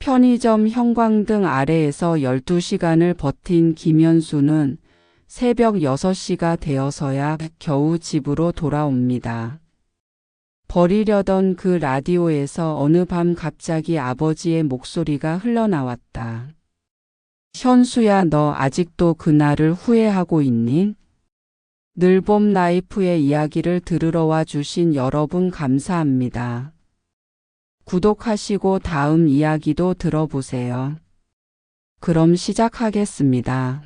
편의점 형광등 아래에서 12시간을 버틴 김현수는 새벽 6시가 되어서야 겨우 집으로 돌아옵니다. 버리려던 그 라디오에서 어느 밤 갑자기 아버지의 목소리가 흘러나왔다. 현수야, 너 아직도 그날을 후회하고 있니? 늘봄 라이프의 이야기를 들으러 와 주신 여러분 감사합니다. 구독하시고 다음 이야기도 들어보세요. 그럼 시작하겠습니다.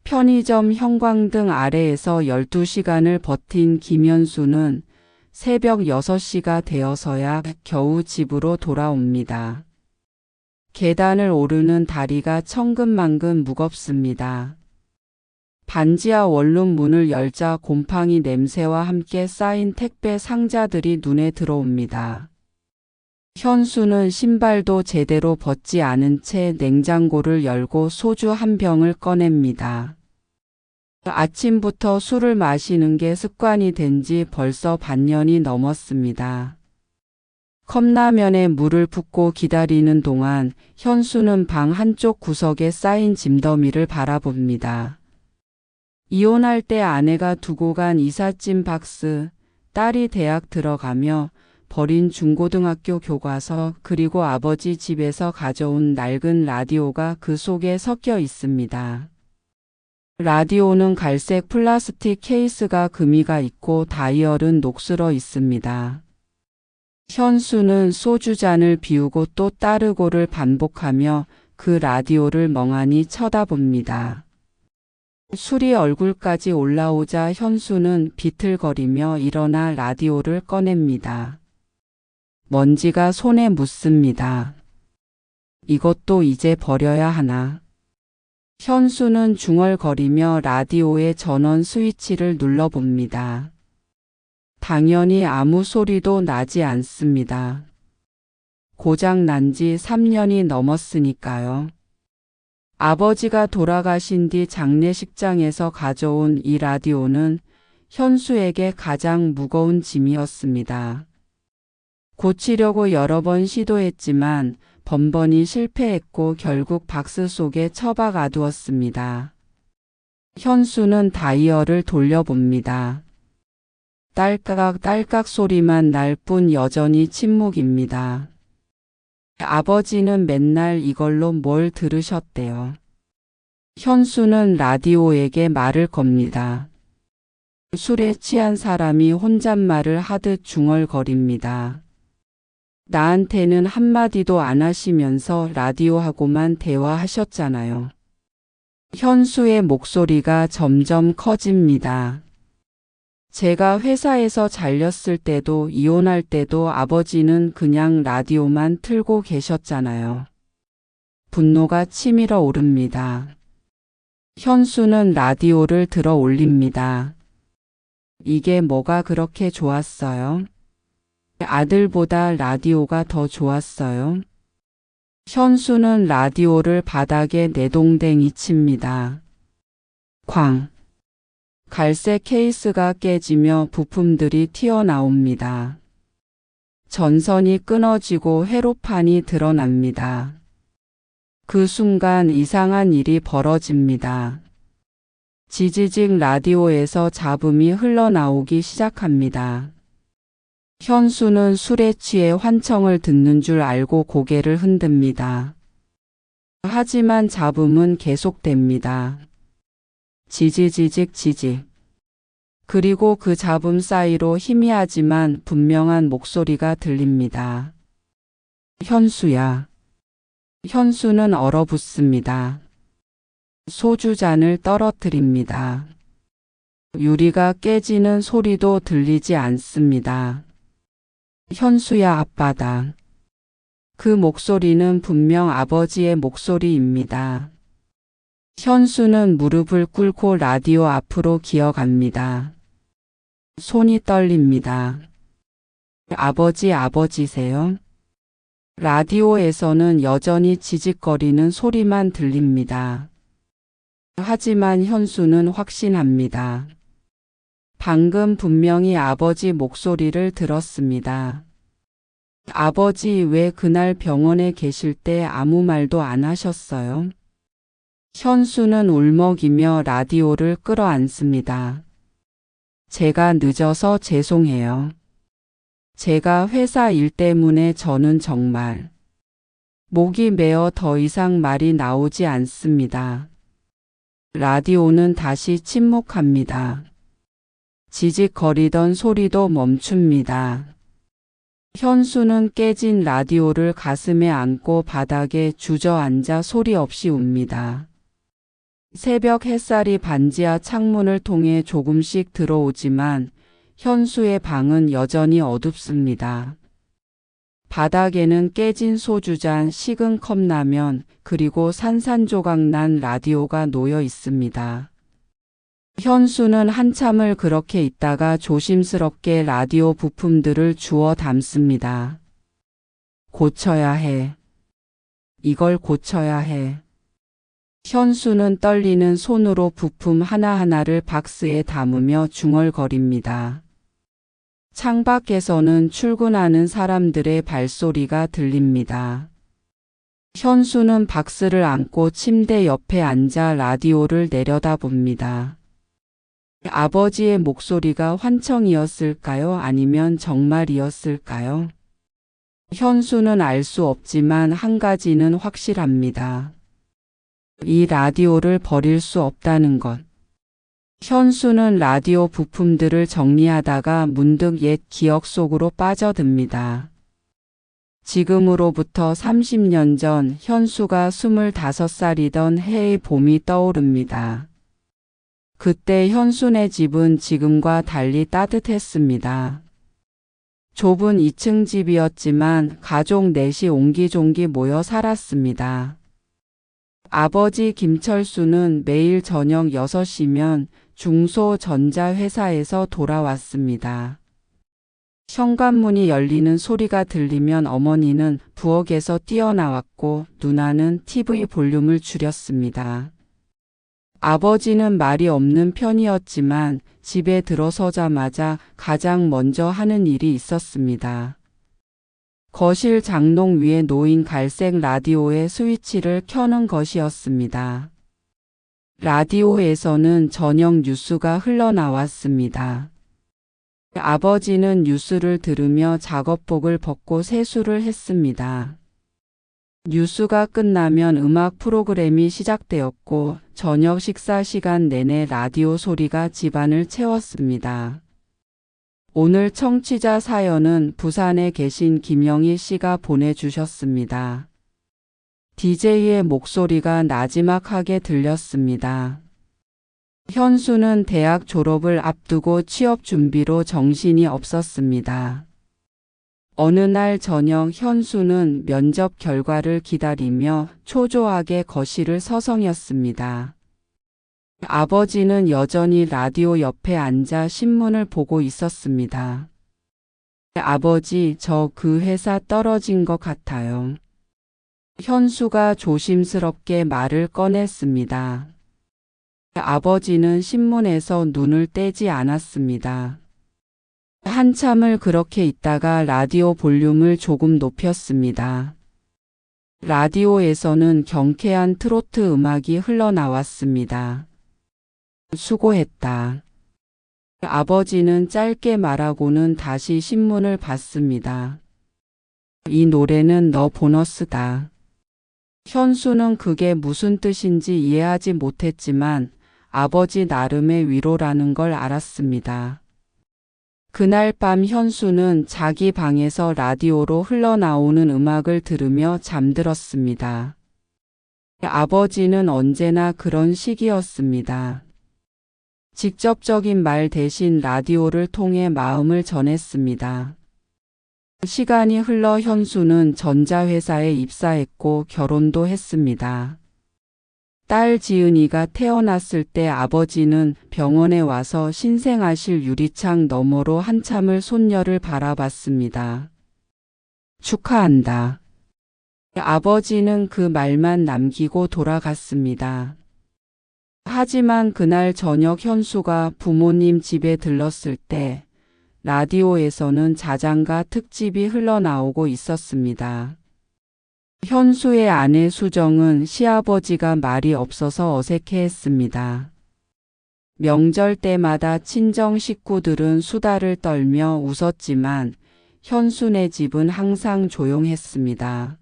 편의점 형광등 아래에서 12시간을 버틴 김현수는 새벽 6시가 되어서야 겨우 집으로 돌아옵니다. 계단을 오르는 다리가 천근만근 무겁습니다. 반지하 원룸 문을 열자 곰팡이 냄새와 함께 쌓인 택배 상자들이 눈에 들어옵니다. 현수는 신발도 제대로 벗지 않은 채 냉장고를 열고 소주 한 병을 꺼냅니다. 아침부터 술을 마시는 게 습관이 된 지 벌써 반년이 넘었습니다. 컵라면에 물을 붓고 기다리는 동안 현수는 방 한쪽 구석에 쌓인 짐더미를 바라봅니다. 이혼할 때 아내가 두고 간 이삿짐 박스, 딸이 대학 들어가며 버린 중고등학교 교과서, 그리고 아버지 집에서 가져온 낡은 라디오가 그 속에 섞여 있습니다. 라디오는 갈색 플라스틱 케이스가 금이가 있고 다이얼은 녹슬어 있습니다. 현수는 소주잔을 비우고 또 따르고를 반복하며 그 라디오를 멍하니 쳐다봅니다. 술이 얼굴까지 올라오자 현수는 비틀거리며 일어나 라디오를 꺼냅니다. 먼지가 손에 묻습니다. 이것도 이제 버려야 하나. 현수는 중얼거리며 라디오의 전원 스위치를 눌러봅니다. 당연히 아무 소리도 나지 않습니다. 고장 난 지 3년이 넘었으니까요. 아버지가 돌아가신 뒤 장례식장에서 가져온 이 라디오는 현수에게 가장 무거운 짐이었습니다. 고치려고 여러 번 시도했지만 번번이 실패했고 결국 박스 속에 처박아두었습니다. 현수는 다이얼을 돌려봅니다. 딸깍딸깍 소리만 날 뿐 여전히 침묵입니다. 아버지는 맨날 이걸로 뭘 들으셨대요. 현수는 라디오에게 말을 겁니다. 술에 취한 사람이 혼잣말을 하듯 중얼거립니다. 나한테는 한마디도 안 하시면서 라디오하고만 대화하셨잖아요. 현수의 목소리가 점점 커집니다. 제가 회사에서 잘렸을 때도 이혼할 때도 아버지는 그냥 라디오만 틀고 계셨잖아요. 분노가 치밀어 오릅니다. 현수는 라디오를 들어 올립니다. 이게 뭐가 그렇게 좋았어요? 아들보다 라디오가 더 좋았어요? 현수는 라디오를 바닥에 내동댕이 칩니다. 쾅! 갈색 케이스가 깨지며 부품들이 튀어나옵니다. 전선이 끊어지고 회로판이 드러납니다. 그 순간 이상한 일이 벌어집니다. 지지직 라디오에서 잡음이 흘러나오기 시작합니다. 현수는 술에 취해 환청을 듣는 줄 알고 고개를 흔듭니다. 하지만 잡음은 계속됩니다. 지지지직 지직. 그리고 그 잡음 사이로 희미하지만 분명한 목소리가 들립니다. 현수야. 현수는 얼어붙습니다. 소주잔을 떨어뜨립니다. 유리가 깨지는 소리도 들리지 않습니다. 현수야, 아빠다. 그 목소리는 분명 아버지의 목소리입니다. 현수는 무릎을 꿇고 라디오 앞으로 기어갑니다. 손이 떨립니다. 아버지세요? 라디오에서는 여전히 지직거리는 소리만 들립니다. 하지만 현수는 확신합니다. 방금 분명히 아버지 목소리를 들었습니다. 아버지 왜 그날 병원에 계실 때 아무 말도 안 하셨어요? 현수는 울먹이며 라디오를 끌어안습니다. 제가 늦어서 죄송해요. 제가 회사 일 때문에 저는 정말 목이 메어 더 이상 말이 나오지 않습니다. 라디오는 다시 침묵합니다. 지직거리던 소리도 멈춥니다. 현수는 깨진 라디오를 가슴에 안고 바닥에 주저앉아 소리 없이 웁니다. 새벽 햇살이 반지하 창문을 통해 조금씩 들어오지만 현수의 방은 여전히 어둡습니다. 바닥에는 깨진 소주잔, 식은 컵라면, 그리고 산산조각난 라디오가 놓여 있습니다. 현수는 한참을 그렇게 있다가 조심스럽게 라디오 부품들을 주워 담습니다. 고쳐야 해. 이걸 고쳐야 해. 현수는 떨리는 손으로 부품 하나하나를 박스에 담으며 중얼거립니다. 창밖에서는 출근하는 사람들의 발소리가 들립니다. 현수는 박스를 안고 침대 옆에 앉아 라디오를 내려다봅니다. 아버지의 목소리가 환청이었을까요? 아니면 정말이었을까요? 현수는 알 수 없지만 한 가지는 확실합니다. 이 라디오를 버릴 수 없다는 것. 현수는 라디오 부품들을 정리하다가 문득 옛 기억 속으로 빠져듭니다. 지금으로부터 30년 전 현수가 25살이던 해의 봄이 떠오릅니다. 그때 현수네 집은 지금과 달리 따뜻했습니다. 좁은 2층 집이었지만 가족 넷이 옹기종기 모여 살았습니다. 아버지 김철수는 매일 저녁 6시면 중소전자회사에서 돌아왔습니다. 현관문이 열리는 소리가 들리면 어머니는 부엌에서 뛰어나왔고 누나는 TV 볼륨을 줄였습니다. 아버지는 말이 없는 편이었지만 집에 들어서자마자 가장 먼저 하는 일이 있었습니다. 거실 장롱 위에 놓인 갈색 라디오의 스위치를 켜는 것이었습니다. 라디오에서는 저녁 뉴스가 흘러나왔습니다. 아버지는 뉴스를 들으며 작업복을 벗고 세수를 했습니다. 뉴스가 끝나면 음악 프로그램이 시작되었고 저녁 식사 시간 내내 라디오 소리가 집안을 채웠습니다. 오늘 청취자 사연은 부산에 계신 김영희 씨가 보내주셨습니다. DJ의 목소리가 나지막하게 들렸습니다. 현수는 대학 졸업을 앞두고 취업 준비로 정신이 없었습니다. 어느 날 저녁 현수는 면접 결과를 기다리며 초조하게 거실을 서성였습니다. 아버지는 여전히 라디오 옆에 앉아 신문을 보고 있었습니다. 아버지, 저 그 회사 떨어진 것 같아요. 현수가 조심스럽게 말을 꺼냈습니다. 아버지는 신문에서 눈을 떼지 않았습니다. 한참을 그렇게 있다가 라디오 볼륨을 조금 높였습니다. 라디오에서는 경쾌한 트로트 음악이 흘러나왔습니다. 수고했다. 아버지는 짧게 말하고는 다시 신문을 봤습니다. 이 노래는 너 보너스다. 현수는 그게 무슨 뜻인지 이해하지 못했지만 아버지 나름의 위로라는 걸 알았습니다. 그날 밤 현수는 자기 방에서 라디오로 흘러나오는 음악을 들으며 잠들었습니다. 아버지는 언제나 그런 식이었습니다. 직접적인 말 대신 라디오를 통해 마음을 전했습니다. 시간이 흘러 현수는 전자회사에 입사했고 결혼도 했습니다. 딸 지은이가 태어났을 때 아버지는 병원에 와서 신생아실 유리창 너머로 한참을 손녀를 바라봤습니다. 축하한다. 아버지는 그 말만 남기고 돌아갔습니다. 하지만 그날 저녁 현수가 부모님 집에 들렀을 때 라디오에서는 자장가 특집이 흘러나오고 있었습니다. 현수의 아내 수정은 시아버지가 말이 없어서 어색해했습니다. 명절 때마다 친정 식구들은 수다를 떨며 웃었지만 현수네 집은 항상 조용했습니다.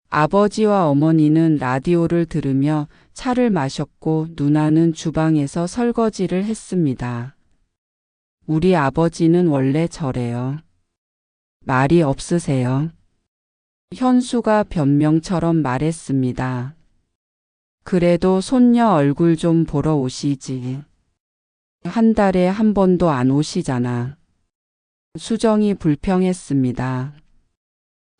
아버지와 어머니는 라디오를 들으며 차를 마셨고 누나는 주방에서 설거지를 했습니다. 우리 아버지는 원래 저래요. 말이 없으세요. 현수가 변명처럼 말했습니다. 그래도 손녀 얼굴 좀 보러 오시지. 한 달에 한 번도 안 오시잖아. 수정이 불평했습니다.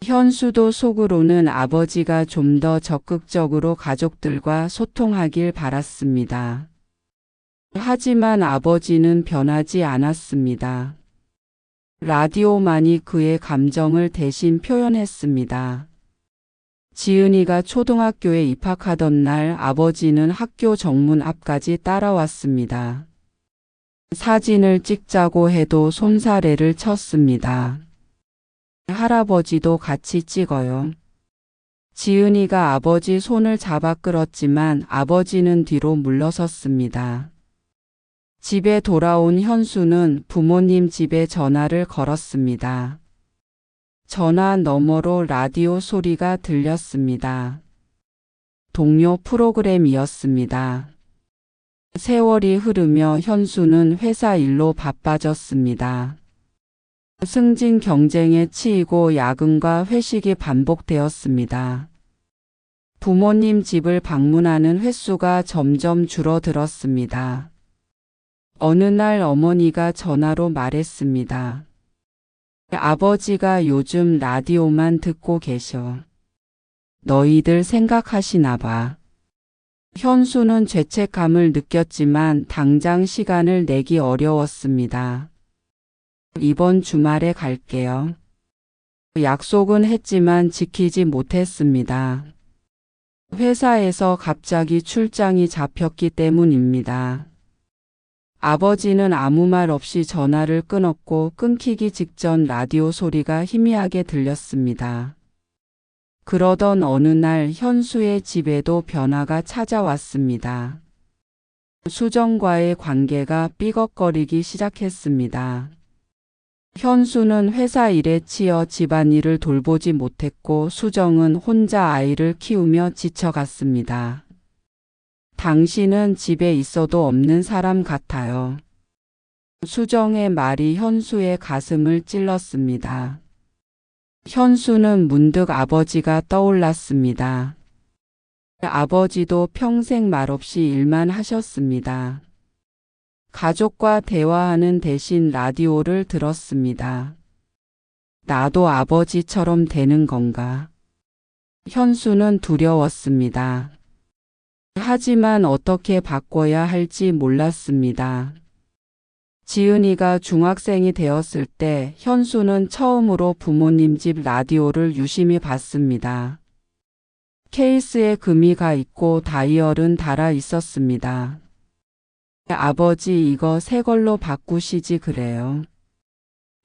현수도 속으로는 아버지가 좀 더 적극적으로 가족들과 소통하길 바랐습니다. 하지만 아버지는 변하지 않았습니다. 라디오만이 그의 감정을 대신 표현했습니다. 지은이가 초등학교에 입학하던 날 아버지는 학교 정문 앞까지 따라왔습니다. 사진을 찍자고 해도 손사래를 쳤습니다. 할아버지도 같이 찍어요. 지은이가 아버지 손을 잡아 끌었지만 아버지는 뒤로 물러섰습니다. 집에 돌아온 현수는 부모님 집에 전화를 걸었습니다. 전화 너머로 라디오 소리가 들렸습니다. 동료 프로그램이었습니다. 세월이 흐르며 현수는 회사 일로 바빠졌습니다. 승진 경쟁에 치이고 야근과 회식이 반복되었습니다. 부모님 집을 방문하는 횟수가 점점 줄어들었습니다. 어느 날 어머니가 전화로 말했습니다. 아버지가 요즘 라디오만 듣고 계셔. 너희들 생각하시나 봐. 현수는 죄책감을 느꼈지만 당장 시간을 내기 어려웠습니다. 이번 주말에 갈게요. 약속은 했지만 지키지 못했습니다. 회사에서 갑자기 출장이 잡혔기 때문입니다. 아버지는 아무 말 없이 전화를 끊었고 끊기기 직전 라디오 소리가 희미하게 들렸습니다. 그러던 어느 날 현수의 집에도 변화가 찾아왔습니다. 수정과의 관계가 삐걱거리기 시작했습니다. 현수는 회사 일에 치여 집안일을 돌보지 못했고 수정은 혼자 아이를 키우며 지쳐갔습니다. 당신은 집에 있어도 없는 사람 같아요. 수정의 말이 현수의 가슴을 찔렀습니다. 현수는 문득 아버지가 떠올랐습니다. 아버지도 평생 말없이 일만 하셨습니다. 가족과 대화하는 대신 라디오를 들었습니다. 나도 아버지처럼 되는 건가? 현수는 두려웠습니다. 하지만 어떻게 바꿔야 할지 몰랐습니다. 지은이가 중학생이 되었을 때 현수는 처음으로 부모님 집 라디오를 유심히 봤습니다. 케이스에 금이 가 있고 다이얼은 달아 있었습니다. 아버지 이거 새 걸로 바꾸시지 그래요.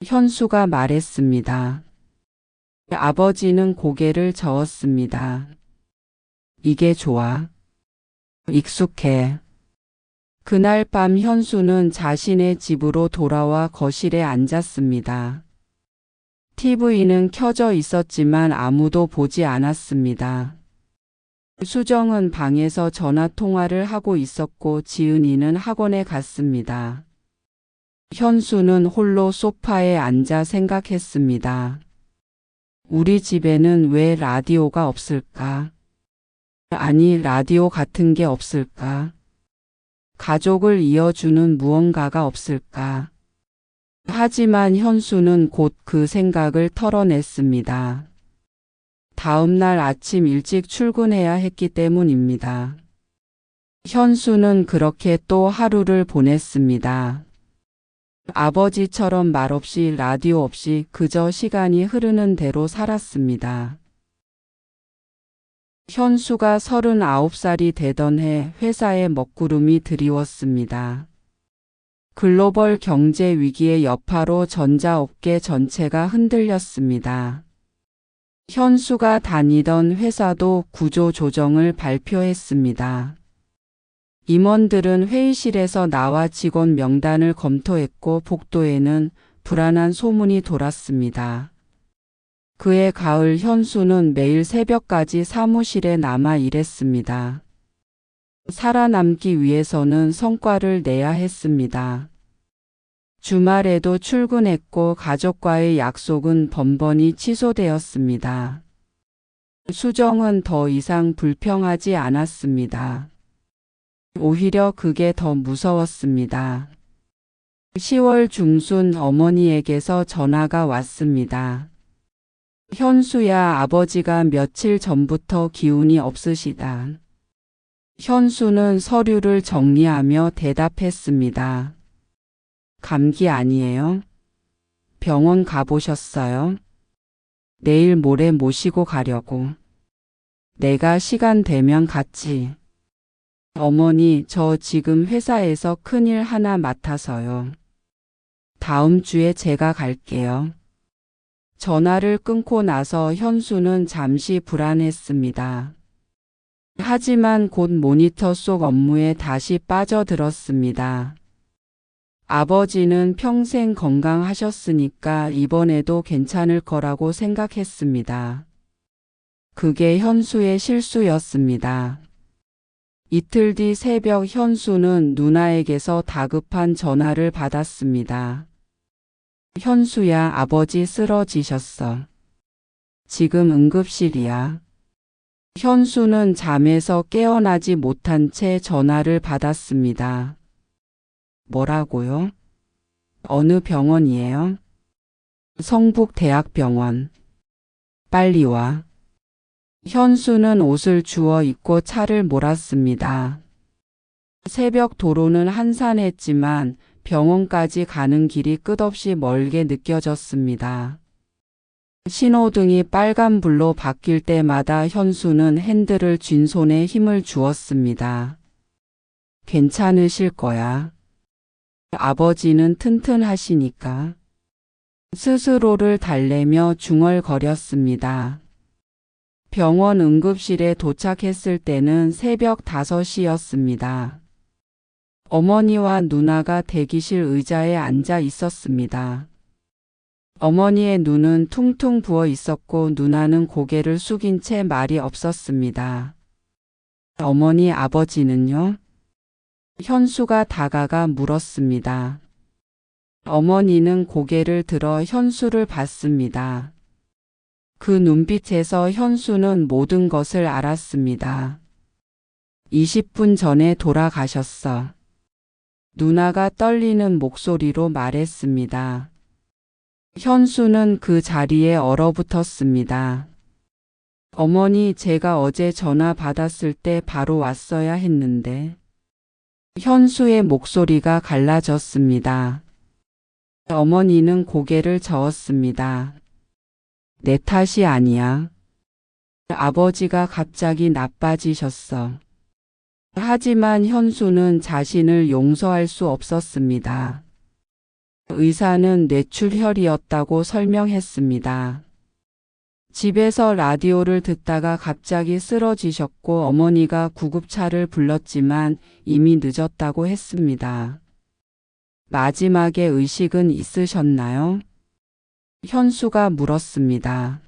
현수가 말했습니다. 아버지는 고개를 저었습니다. 이게 좋아. 익숙해. 그날 밤 현수는 자신의 집으로 돌아와 거실에 앉았습니다. TV는 켜져 있었지만 아무도 보지 않았습니다. 수정은 방에서 전화 통화를 하고 있었고 지은이는 학원에 갔습니다. 현수는 홀로 소파에 앉아 생각했습니다. 우리 집에는 왜 라디오가 없을까? 아니, 라디오 같은 게 없을까? 가족을 이어주는 무언가가 없을까? 하지만 현수는 곧 그 생각을 털어냈습니다. 다음 날 아침 일찍 출근해야 했기 때문입니다. 현수는 그렇게 또 하루를 보냈습니다. 아버지처럼 말없이 라디오 없이 그저 시간이 흐르는 대로 살았습니다. 현수가 39살이 되던 해 회사에 먹구름이 드리웠습니다. 글로벌 경제 위기의 여파로 전자업계 전체가 흔들렸습니다. 현수가 다니던 회사도 구조 조정을 발표했습니다. 임원들은 회의실에서 나와 직원 명단을 검토했고 복도에는 불안한 소문이 돌았습니다. 그해 가을 현수는 매일 새벽까지 사무실에 남아 일했습니다. 살아남기 위해서는 성과를 내야 했습니다. 주말에도 출근했고 가족과의 약속은 번번이 취소되었습니다. 수정은 더 이상 불평하지 않았습니다. 오히려 그게 더 무서웠습니다. 10월 중순 어머니에게서 전화가 왔습니다. 현수야, 아버지가 며칠 전부터 기운이 없으시다. 현수는 서류를 정리하며 대답했습니다. 감기 아니에요? 병원 가보셨어요? 내일 모레 모시고 가려고. 내가 시간 되면 같이. 어머니, 저 지금 회사에서 큰일 하나 맡아서요. 다음 주에 제가 갈게요. 전화를 끊고 나서 현수는 잠시 불안했습니다. 하지만 곧 모니터 속 업무에 다시 빠져들었습니다. 아버지는 평생 건강하셨으니까 이번에도 괜찮을 거라고 생각했습니다. 그게 현수의 실수였습니다. 이틀 뒤 새벽 현수는 누나에게서 다급한 전화를 받았습니다. 현수야, 아버지 쓰러지셨어. 지금 응급실이야. 현수는 잠에서 깨어나지 못한 채 전화를 받았습니다. 뭐라고요? 어느 병원이에요? 성북대학병원. 빨리 와. 현수는 옷을 주워 입고 차를 몰았습니다. 새벽 도로는 한산했지만 병원까지 가는 길이 끝없이 멀게 느껴졌습니다. 신호등이 빨간불로 바뀔 때마다 현수는 핸들을 쥔 손에 힘을 주었습니다. 괜찮으실 거야. 아버지는 튼튼하시니까. 스스로를 달래며 중얼거렸습니다. 병원 응급실에 도착했을 때는 새벽 5시였습니다. 어머니와 누나가 대기실 의자에 앉아 있었습니다. 어머니의 눈은 퉁퉁 부어 있었고 누나는 고개를 숙인 채 말이 없었습니다. 어머니, 아버지는요? 현수가 다가가 물었습니다. 어머니는 고개를 들어 현수를 봤습니다. 그 눈빛에서 현수는 모든 것을 알았습니다. 20분 전에 돌아가셨어. 누나가 떨리는 목소리로 말했습니다. 현수는 그 자리에 얼어붙었습니다. 어머니, 제가 어제 전화 받았을 때 바로 왔어야 했는데. 현수의 목소리가 갈라졌습니다. 어머니는 고개를 저었습니다. 내 탓이 아니야. 아버지가 갑자기 나빠지셨어. 하지만 현수는 자신을 용서할 수 없었습니다. 의사는 뇌출혈이었다고 설명했습니다. 집에서 라디오를 듣다가 갑자기 쓰러지셨고 어머니가 구급차를 불렀지만 이미 늦었다고 했습니다. 마지막에 의식은 있으셨나요? 현수가 물었습니다.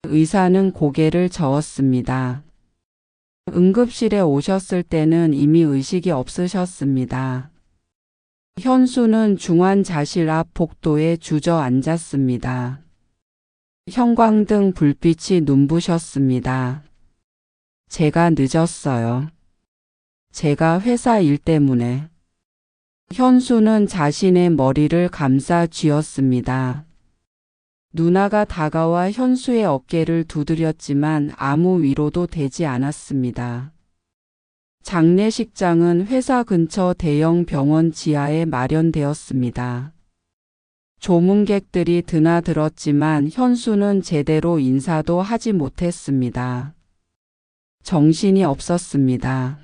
의사는 고개를 저었습니다. 응급실에 오셨을 때는 이미 의식이 없으셨습니다. 현수는 중환자실 앞 복도에 주저앉았습니다. 형광등 불빛이 눈부셨습니다. 제가 늦었어요. 제가 회사 일 때문에. 현수는 자신의 머리를 감싸 쥐었습니다. 누나가 다가와 현수의 어깨를 두드렸지만 아무 위로도 되지 않았습니다. 장례식장은 회사 근처 대형 병원 지하에 마련되었습니다. 조문객들이 드나들었지만 현수는 제대로 인사도 하지 못했습니다. 정신이 없었습니다.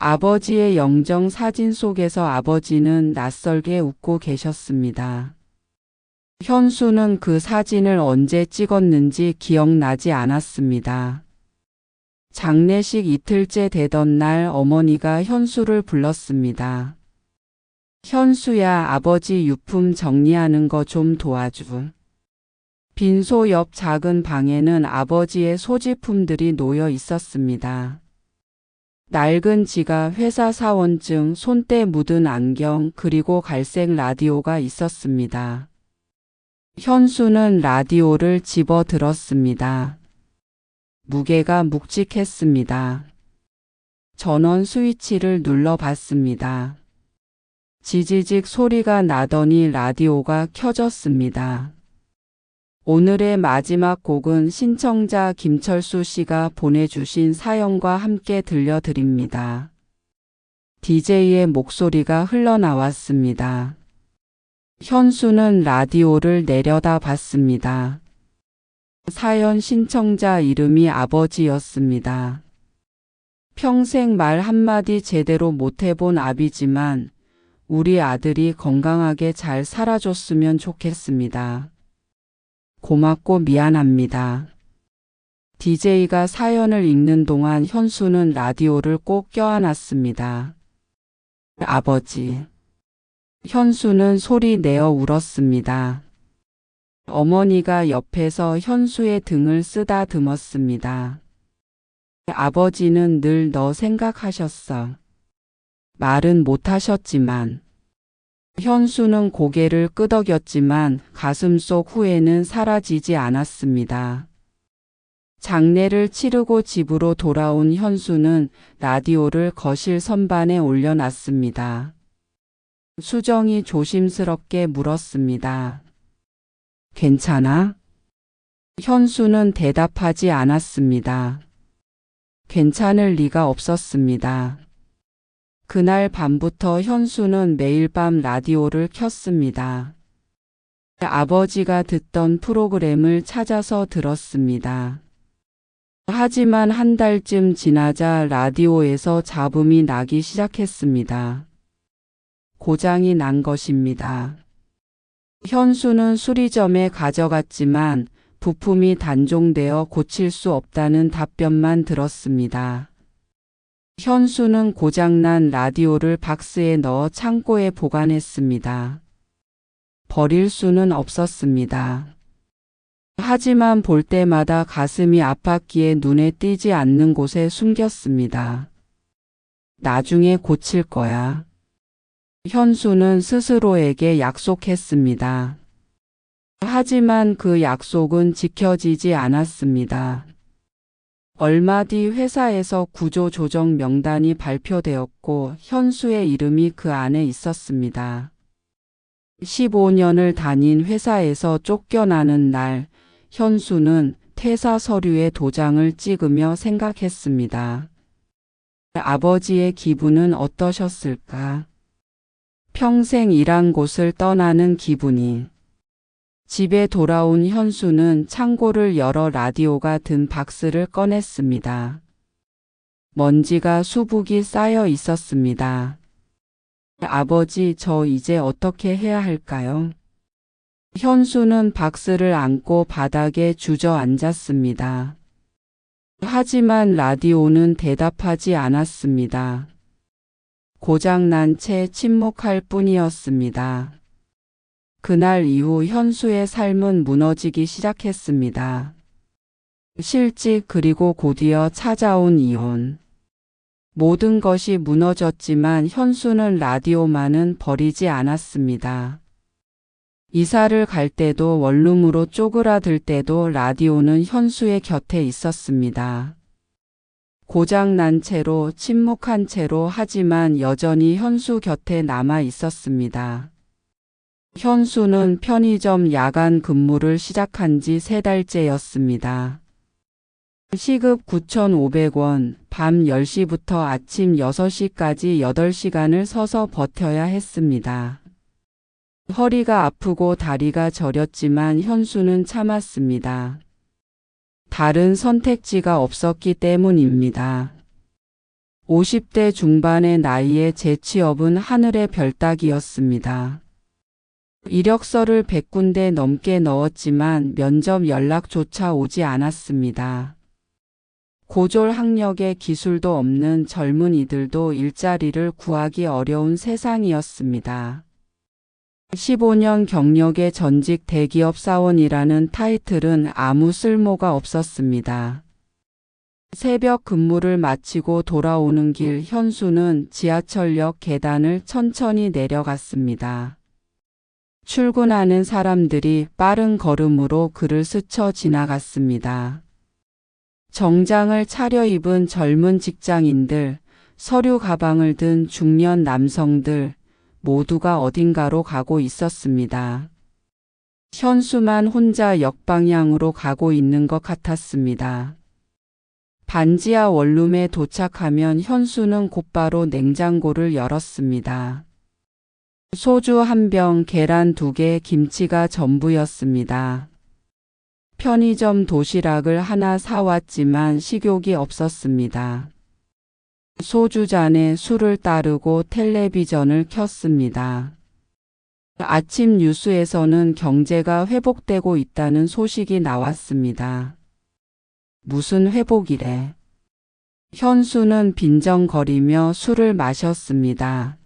아버지의 영정 사진 속에서 아버지는 낯설게 웃고 계셨습니다. 현수는 그 사진을 언제 찍었는지 기억나지 않았습니다. 장례식 이틀째 되던 날 어머니가 현수를 불렀습니다. 현수야, 아버지 유품 정리하는 거 좀 도와줘. 빈소 옆 작은 방에는 아버지의 소지품들이 놓여 있었습니다. 낡은 지갑, 회사 사원증, 손때 묻은 안경, 그리고 갈색 라디오가 있었습니다. 현수는 라디오를 집어 들었습니다. 무게가 묵직했습니다. 전원 스위치를 눌러봤습니다. 지지직 소리가 나더니 라디오가 켜졌습니다. 오늘의 마지막 곡은 신청자 김철수 씨가 보내주신 사연과 함께 들려드립니다. DJ의 목소리가 흘러나왔습니다. 현수는 라디오를 내려다봤습니다. 사연 신청자 이름이 아버지였습니다. 평생 말 한마디 제대로 못해본 아비지만 우리 아들이 건강하게 잘 살아줬으면 좋겠습니다. 고맙고 미안합니다. DJ가 사연을 읽는 동안 현수는 라디오를 꼭 껴안았습니다. 아버지. 현수는 소리 내어 울었습니다. 어머니가 옆에서 현수의 등을 쓰다듬었습니다. 아버지는 늘 너 생각하셨어. 말은 못하셨지만. 현수는 고개를 끄덕였지만 가슴 속 후회는 사라지지 않았습니다. 장례를 치르고 집으로 돌아온 현수는 라디오를 거실 선반에 올려놨습니다. 수정이 조심스럽게 물었습니다. 괜찮아? 현수는 대답하지 않았습니다. 괜찮을 리가 없었습니다. 그날 밤부터 현수는 매일 밤 라디오를 켰습니다. 아버지가 듣던 프로그램을 찾아서 들었습니다. 하지만 한 달쯤 지나자 라디오에서 잡음이 나기 시작했습니다. 고장이 난 것입니다. 현수는 수리점에 가져갔지만 부품이 단종되어 고칠 수 없다는 답변만 들었습니다. 현수는 고장난 라디오를 박스에 넣어 창고에 보관했습니다. 버릴 수는 없었습니다. 하지만 볼 때마다 가슴이 아팠기에 눈에 띄지 않는 곳에 숨겼습니다. 나중에 고칠 거야. 현수는 스스로에게 약속했습니다. 하지만 그 약속은 지켜지지 않았습니다. 얼마 뒤 회사에서 구조조정 명단이 발표되었고 현수의 이름이 그 안에 있었습니다. 15년을 다닌 회사에서 쫓겨나는 날, 현수는 퇴사 서류에 도장을 찍으며 생각했습니다. 아버지의 기분은 어떠셨을까? 평생 일한 곳을 떠나는 기분이. 집에 돌아온 현수는 창고를 열어 라디오가 든 박스를 꺼냈습니다. 먼지가 수북이 쌓여 있었습니다. 아버지, 저 이제 어떻게 해야 할까요? 현수는 박스를 안고 바닥에 주저앉았습니다. 하지만 라디오는 대답하지 않았습니다. 고장난 채 침묵할 뿐이었습니다. 그날 이후 현수의 삶은 무너지기 시작했습니다. 실직 그리고 곧이어 찾아온 이혼. 모든 것이 무너졌지만 현수는 라디오만은 버리지 않았습니다. 이사를 갈 때도 원룸으로 쪼그라들 때도 라디오는 현수의 곁에 있었습니다. 고장난 채로 침묵한 채로 하지만 여전히 현수 곁에 남아 있었습니다. 현수는 편의점 야간 근무를 시작한 지 3달째였습니다. 시급 9,500원, 밤 10시부터 아침 6시까지 8시간을 서서 버텨야 했습니다. 허리가 아프고 다리가 저렸지만 현수는 참았습니다. 다른 선택지가 없었기 때문입니다. 50대 중반의 나이에 재취업은 하늘의 별 따기였습니다. 이력서를 100군데 넘게 넣었지만 면접 연락조차 오지 않았습니다. 고졸 학력에 기술도 없는 젊은이들도 일자리를 구하기 어려운 세상이었습니다. 15년 경력의 전직 대기업 사원이라는 타이틀은 아무 쓸모가 없었습니다. 새벽 근무를 마치고 돌아오는 길 현수는 지하철역 계단을 천천히 내려갔습니다. 출근하는 사람들이 빠른 걸음으로 그를 스쳐 지나갔습니다. 정장을 차려입은 젊은 직장인들, 서류 가방을 든 중년 남성들, 모두가 어딘가로 가고 있었습니다. 현수만 혼자 역방향으로 가고 있는 것 같았습니다. 반지하 원룸에 도착하면 현수는 곧바로 냉장고를 열었습니다. 소주 한 병, 계란 2개, 김치가 전부였습니다. 편의점 도시락을 하나 사왔지만 식욕이 없었습니다. 소주잔에 술을 따르고 텔레비전을 켰습니다. 아침 뉴스에서는 경제가 회복되고 있다는 소식이 나왔습니다. 무슨 회복이래. 현수는 빈정거리며 술을 마셨습니다.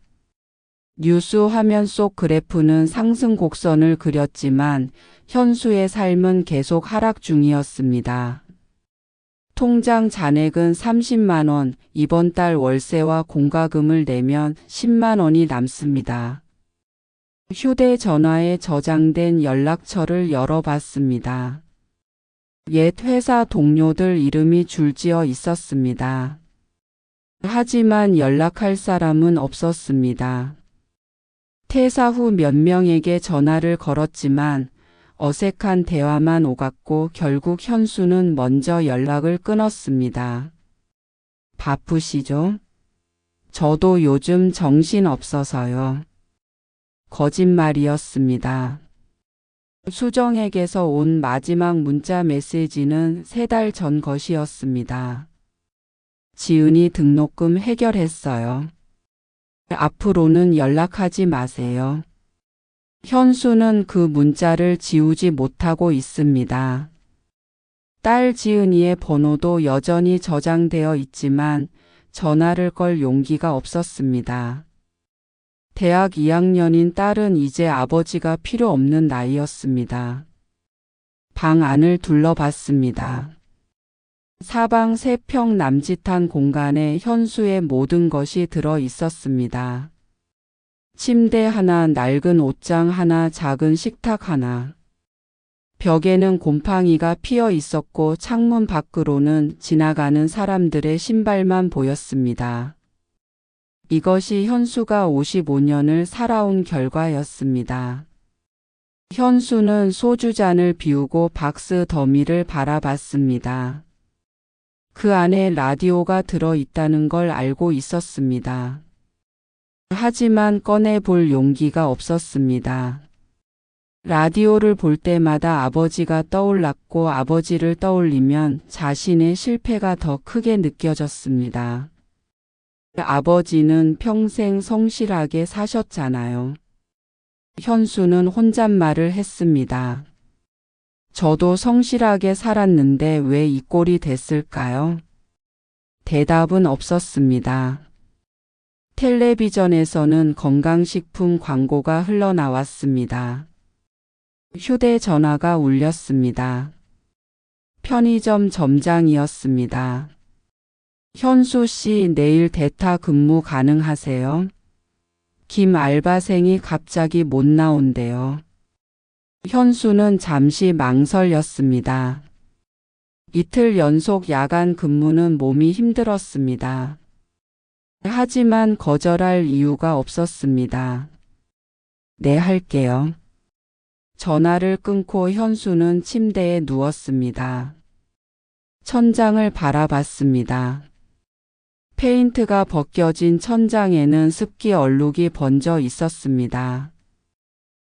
뉴스 화면 속 그래프는 상승 곡선을 그렸지만 현수의 삶은 계속 하락 중이었습니다. 통장 잔액은 30만 원, 이번 달 월세와 공과금을 내면 10만 원이 남습니다. 휴대전화에 저장된 연락처를 열어봤습니다. 옛 회사 동료들 이름이 줄지어 있었습니다. 하지만 연락할 사람은 없었습니다. 퇴사 후 몇 명에게 전화를 걸었지만 어색한 대화만 오갔고 결국 현수는 먼저 연락을 끊었습니다. 바쁘시죠? 저도 요즘 정신 없어서요. 거짓말이었습니다. 수정에게서 온 마지막 문자 메시지는 3달 전 것이었습니다. 지은이 등록금 해결했어요. 앞으로는 연락하지 마세요. 현수는 그 문자를 지우지 못하고 있습니다. 딸 지은이의 번호도 여전히 저장되어 있지만 전화를 걸 용기가 없었습니다. 대학 2학년인 딸은 이제 아버지가 필요 없는 나이였습니다. 방 안을 둘러봤습니다. 사방 3평 남짓한 공간에 현수의 모든 것이 들어 있었습니다. 침대 하나, 낡은 옷장 하나, 작은 식탁 하나. 벽에는 곰팡이가 피어 있었고 창문 밖으로는 지나가는 사람들의 신발만 보였습니다. 이것이 현수가 55년을 살아온 결과였습니다. 현수는 소주잔을 비우고 박스 더미를 바라봤습니다. 그 안에 라디오가 들어있다는 걸 알고 있었습니다. 하지만 꺼내볼 용기가 없었습니다. 라디오를 볼 때마다 아버지가 떠올랐고 아버지를 떠올리면 자신의 실패가 더 크게 느껴졌습니다. 아버지는 평생 성실하게 사셨잖아요. 현수는 혼잣말을 했습니다. 저도 성실하게 살았는데 왜 이 꼴이 됐을까요? 대답은 없었습니다. 텔레비전에서는 건강식품 광고가 흘러나왔습니다. 휴대전화가 울렸습니다. 편의점 점장이었습니다. 현수 씨, 내일 대타 근무 가능하세요? 김 알바생이 갑자기 못 나온대요. 현수는 잠시 망설였습니다. 이틀 연속 야간 근무는 몸이 힘들었습니다. 하지만 거절할 이유가 없었습니다. 네, 할게요. 전화를 끊고 현수는 침대에 누웠습니다. 천장을 바라봤습니다. 페인트가 벗겨진 천장에는 습기 얼룩이 번져 있었습니다.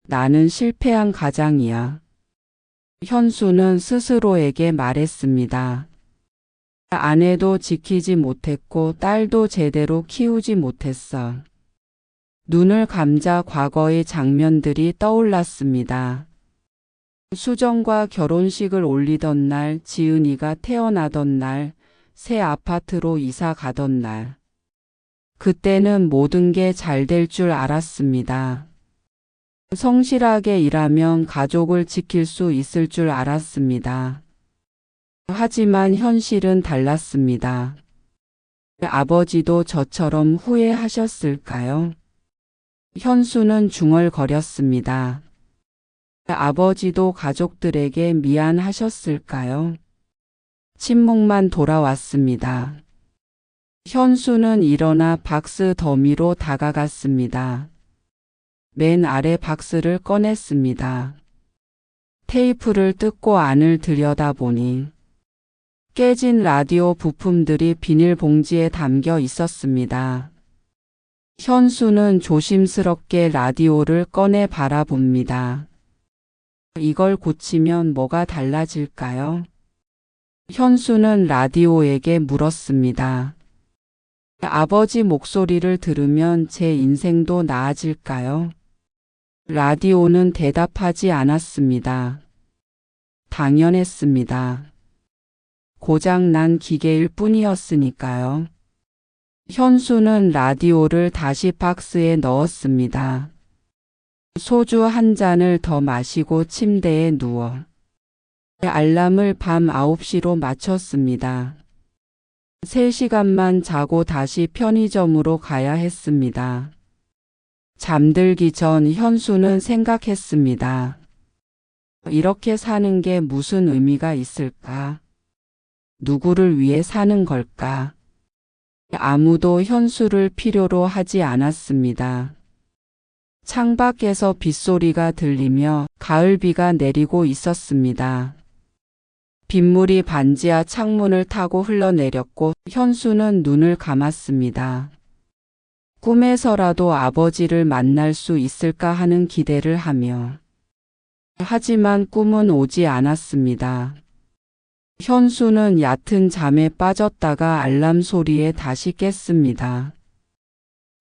나는 실패한 가장이야. 현수는 스스로에게 말했습니다. 아내도 지키지 못했고 딸도 제대로 키우지 못했어. 눈을 감자 과거의 장면들이 떠올랐습니다. 수정과 결혼식을 올리던 날, 지은이가 태어나던 날, 새 아파트로 이사 가던 날. 그때는 모든 게 잘 될 줄 알았습니다. 성실하게 일하면 가족을 지킬 수 있을 줄 알았습니다. 하지만 현실은 달랐습니다. 아버지도 저처럼 후회하셨을까요? 현수는 중얼거렸습니다. 아버지도 가족들에게 미안하셨을까요? 침묵만 돌아왔습니다. 현수는 일어나 박스 더미로 다가갔습니다. 맨 아래 박스를 꺼냈습니다. 테이프를 뜯고 안을 들여다보니 깨진 라디오 부품들이 비닐봉지에 담겨 있었습니다. 현수는 조심스럽게 라디오를 꺼내 바라봅니다. 이걸 고치면 뭐가 달라질까요? 현수는 라디오에게 물었습니다. 아버지 목소리를 들으면 제 인생도 나아질까요? 라디오는 대답하지 않았습니다. 당연했습니다. 고장난 기계일 뿐이었으니까요. 현수는 라디오를 다시 박스에 넣었습니다. 소주 한 잔을 더 마시고 침대에 누워 알람을 밤 9시로 맞췄습니다. 3시간만 자고 다시 편의점으로 가야 했습니다. 잠들기 전 현수는 생각했습니다. 이렇게 사는 게 무슨 의미가 있을까? 누구를 위해 사는 걸까? 아무도 현수를 필요로 하지 않았습니다. 창밖에서 빗소리가 들리며 가을비가 내리고 있었습니다. 빗물이 반지하 창문을 타고 흘러내렸고 현수는 눈을 감았습니다. 꿈에서라도 아버지를 만날 수 있을까 하는 기대를 하며. 하지만 꿈은 오지 않았습니다. 현수는 얕은 잠에 빠졌다가 알람 소리에 다시 깼습니다.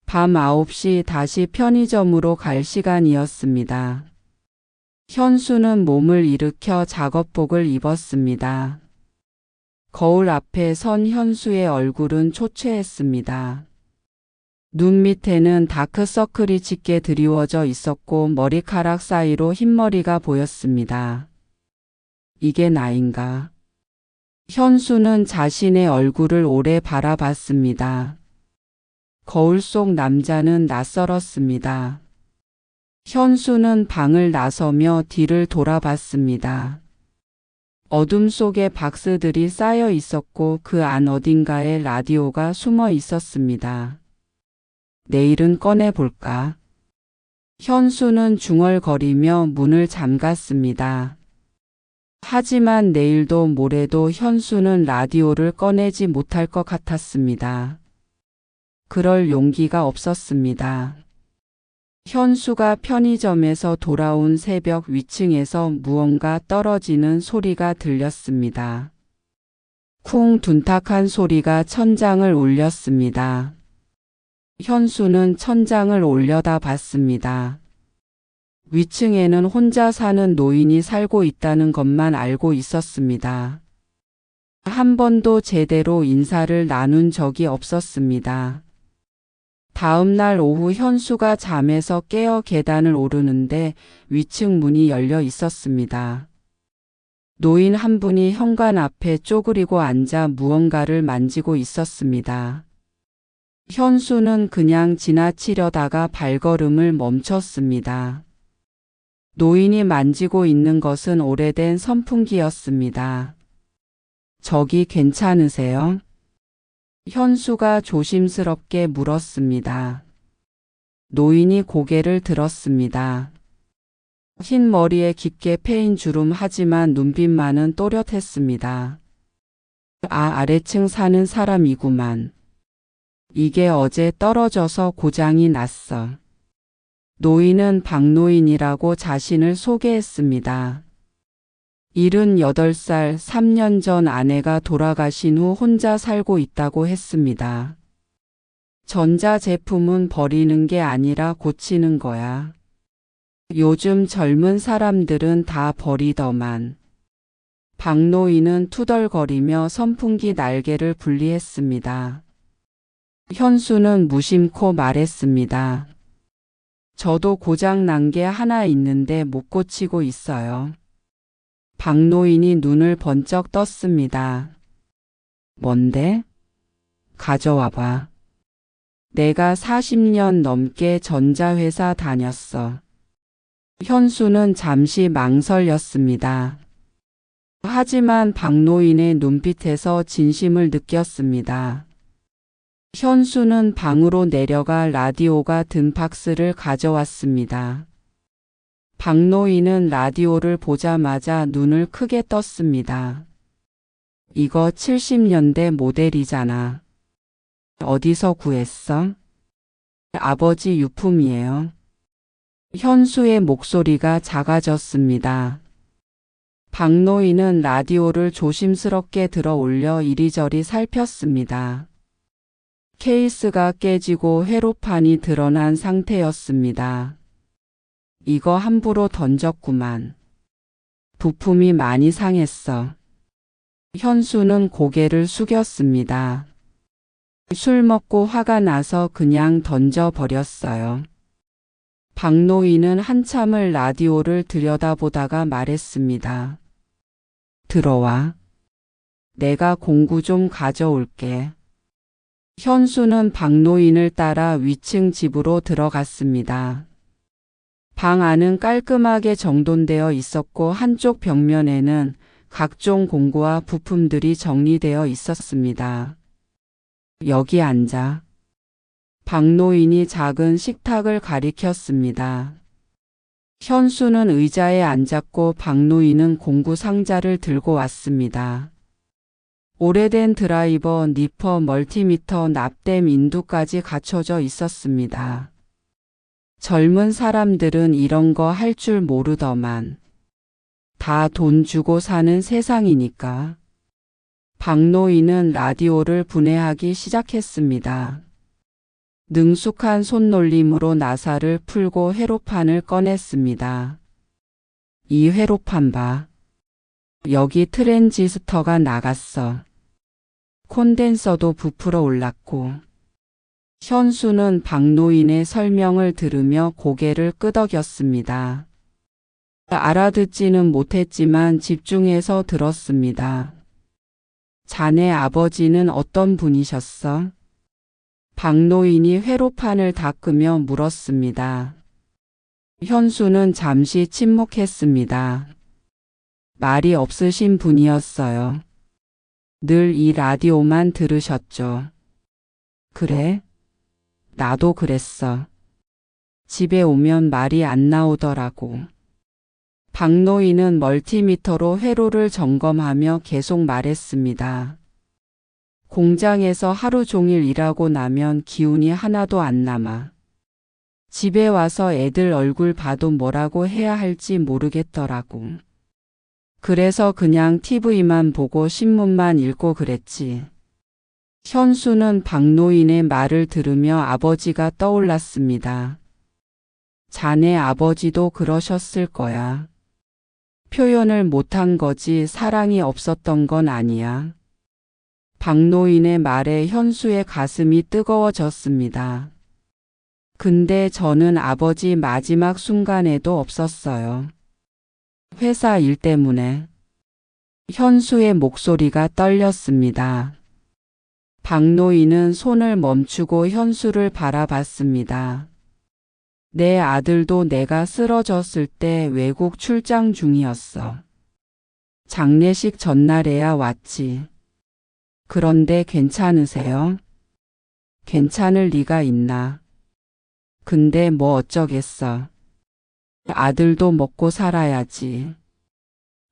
밤 9시 다시 편의점으로 갈 시간이었습니다. 현수는 몸을 일으켜 작업복을 입었습니다. 거울 앞에 선 현수의 얼굴은 초췌했습니다. 눈 밑에는 다크서클이 짙게 드리워져 있었고 머리카락 사이로 흰머리가 보였습니다. 이게 나인가? 현수는 자신의 얼굴을 오래 바라봤습니다. 거울 속 남자는 낯설었습니다. 현수는 방을 나서며 뒤를 돌아봤습니다. 어둠 속에 박스들이 쌓여 있었고 그 안 어딘가에 라디오가 숨어 있었습니다. 내일은 꺼내볼까? 현수는 중얼거리며 문을 잠갔습니다. 하지만 내일도 모레도 현수는 라디오를 꺼내지 못할 것 같았습니다. 그럴 용기가 없었습니다. 현수가 편의점에서 돌아온 새벽 위층에서 무언가 떨어지는 소리가 들렸습니다. 쿵 둔탁한 소리가 천장을 울렸습니다. 현수는 천장을 올려다 봤습니다. 위층에는 혼자 사는 노인이 살고 있다는 것만 알고 있었습니다. 한 번도 제대로 인사를 나눈 적이 없었습니다. 다음 날 오후 현수가 잠에서 깨어 계단을 오르는데 위층 문이 열려 있었습니다. 노인 한 분이 현관 앞에 쪼그리고 앉아 무언가를 만지고 있었습니다. 현수는 그냥 지나치려다가 발걸음을 멈췄습니다. 노인이 만지고 있는 것은 오래된 선풍기였습니다. 저기 괜찮으세요? 현수가 조심스럽게 물었습니다. 노인이 고개를 들었습니다. 흰 머리에 깊게 패인 주름 하지만 눈빛만은 또렷했습니다. 아래층 사는 사람이구만. 이게 어제 떨어져서 고장이 났어. 노인은 박노인이라고 자신을 소개했습니다. 78살 3년 전 아내가 돌아가신 후 혼자 살고 있다고 했습니다. 전자제품은 버리는 게 아니라 고치는 거야. 요즘 젊은 사람들은 다 버리더만. 박노인은 투덜거리며 선풍기 날개를 분리했습니다. 현수는 무심코 말했습니다. 저도 고장 난 게 하나 있는데 못 고치고 있어요. 박노인이 눈을 번쩍 떴습니다. 뭔데? 가져와봐. 내가 40년 넘게 전자회사 다녔어. 현수는 잠시 망설였습니다. 하지만 박노인의 눈빛에서 진심을 느꼈습니다. 현수는 방으로 내려가 라디오가 든 박스를 가져왔습니다. 박노인은 라디오를 보자마자 눈을 크게 떴습니다. 이거 70년대 모델이잖아. 어디서 구했어? 아버지 유품이에요. 현수의 목소리가 작아졌습니다. 박노인은 라디오를 조심스럽게 들어 올려 이리저리 살폈습니다. 케이스가 깨지고 회로판이 드러난 상태였습니다. 이거 함부로 던졌구만. 부품이 많이 상했어. 현수는 고개를 숙였습니다. 술 먹고 화가 나서 그냥 던져버렸어요. 박노인은 한참을 라디오를 들여다보다가 말했습니다. 들어와. 내가 공구 좀 가져올게. 현수는 박노인을 따라 위층 집으로 들어갔습니다. 방 안은 깔끔하게 정돈되어 있었고 한쪽 벽면에는 각종 공구와 부품들이 정리되어 있었습니다. 여기 앉아. 박노인이 작은 식탁을 가리켰습니다. 현수는 의자에 앉았고 박노인은 공구 상자를 들고 왔습니다. 오래된 드라이버, 니퍼, 멀티미터, 납땜, 인두까지 갖춰져 있었습니다. 젊은 사람들은 이런 거 할 줄 모르더만. 다 돈 주고 사는 세상이니까. 박노인은 라디오를 분해하기 시작했습니다. 능숙한 손놀림으로 나사를 풀고 회로판을 꺼냈습니다. 이 회로판 봐. 여기 트랜지스터가 나갔어. 콘덴서도 부풀어 올랐고. 현수는 박노인의 설명을 들으며 고개를 끄덕였습니다. 알아듣지는 못했지만 집중해서 들었습니다. 자네 아버지는 어떤 분이셨어? 박노인이 회로판을 닦으며 물었습니다. 현수는 잠시 침묵했습니다. 말이 없으신 분이었어요. 늘 이 라디오만 들으셨죠. 그래? 나도 그랬어. 집에 오면 말이 안 나오더라고. 박노인은 멀티미터로 회로를 점검하며 계속 말했습니다. 공장에서 하루 종일 일하고 나면 기운이 하나도 안 남아. 집에 와서 애들 얼굴 봐도 뭐라고 해야 할지 모르겠더라고. 그래서 그냥 TV만 보고 신문만 읽고 그랬지. 현수는 박노인의 말을 들으며 아버지가 떠올랐습니다. 자네 아버지도 그러셨을 거야. 표현을 못한 거지 사랑이 없었던 건 아니야. 박노인의 말에 현수의 가슴이 뜨거워졌습니다. 근데 저는 아버지 마지막 순간에도 없었어요. 회사 일 때문에. 현수의 목소리가 떨렸습니다. 박노인은 손을 멈추고 현수를 바라봤습니다. 내 아들도 내가 쓰러졌을 때 외국 출장 중이었어. 장례식 전날에야 왔지. 그런데 괜찮으세요? 괜찮을 리가 있나? 근데 뭐 어쩌겠어. 아들도 먹고 살아야지.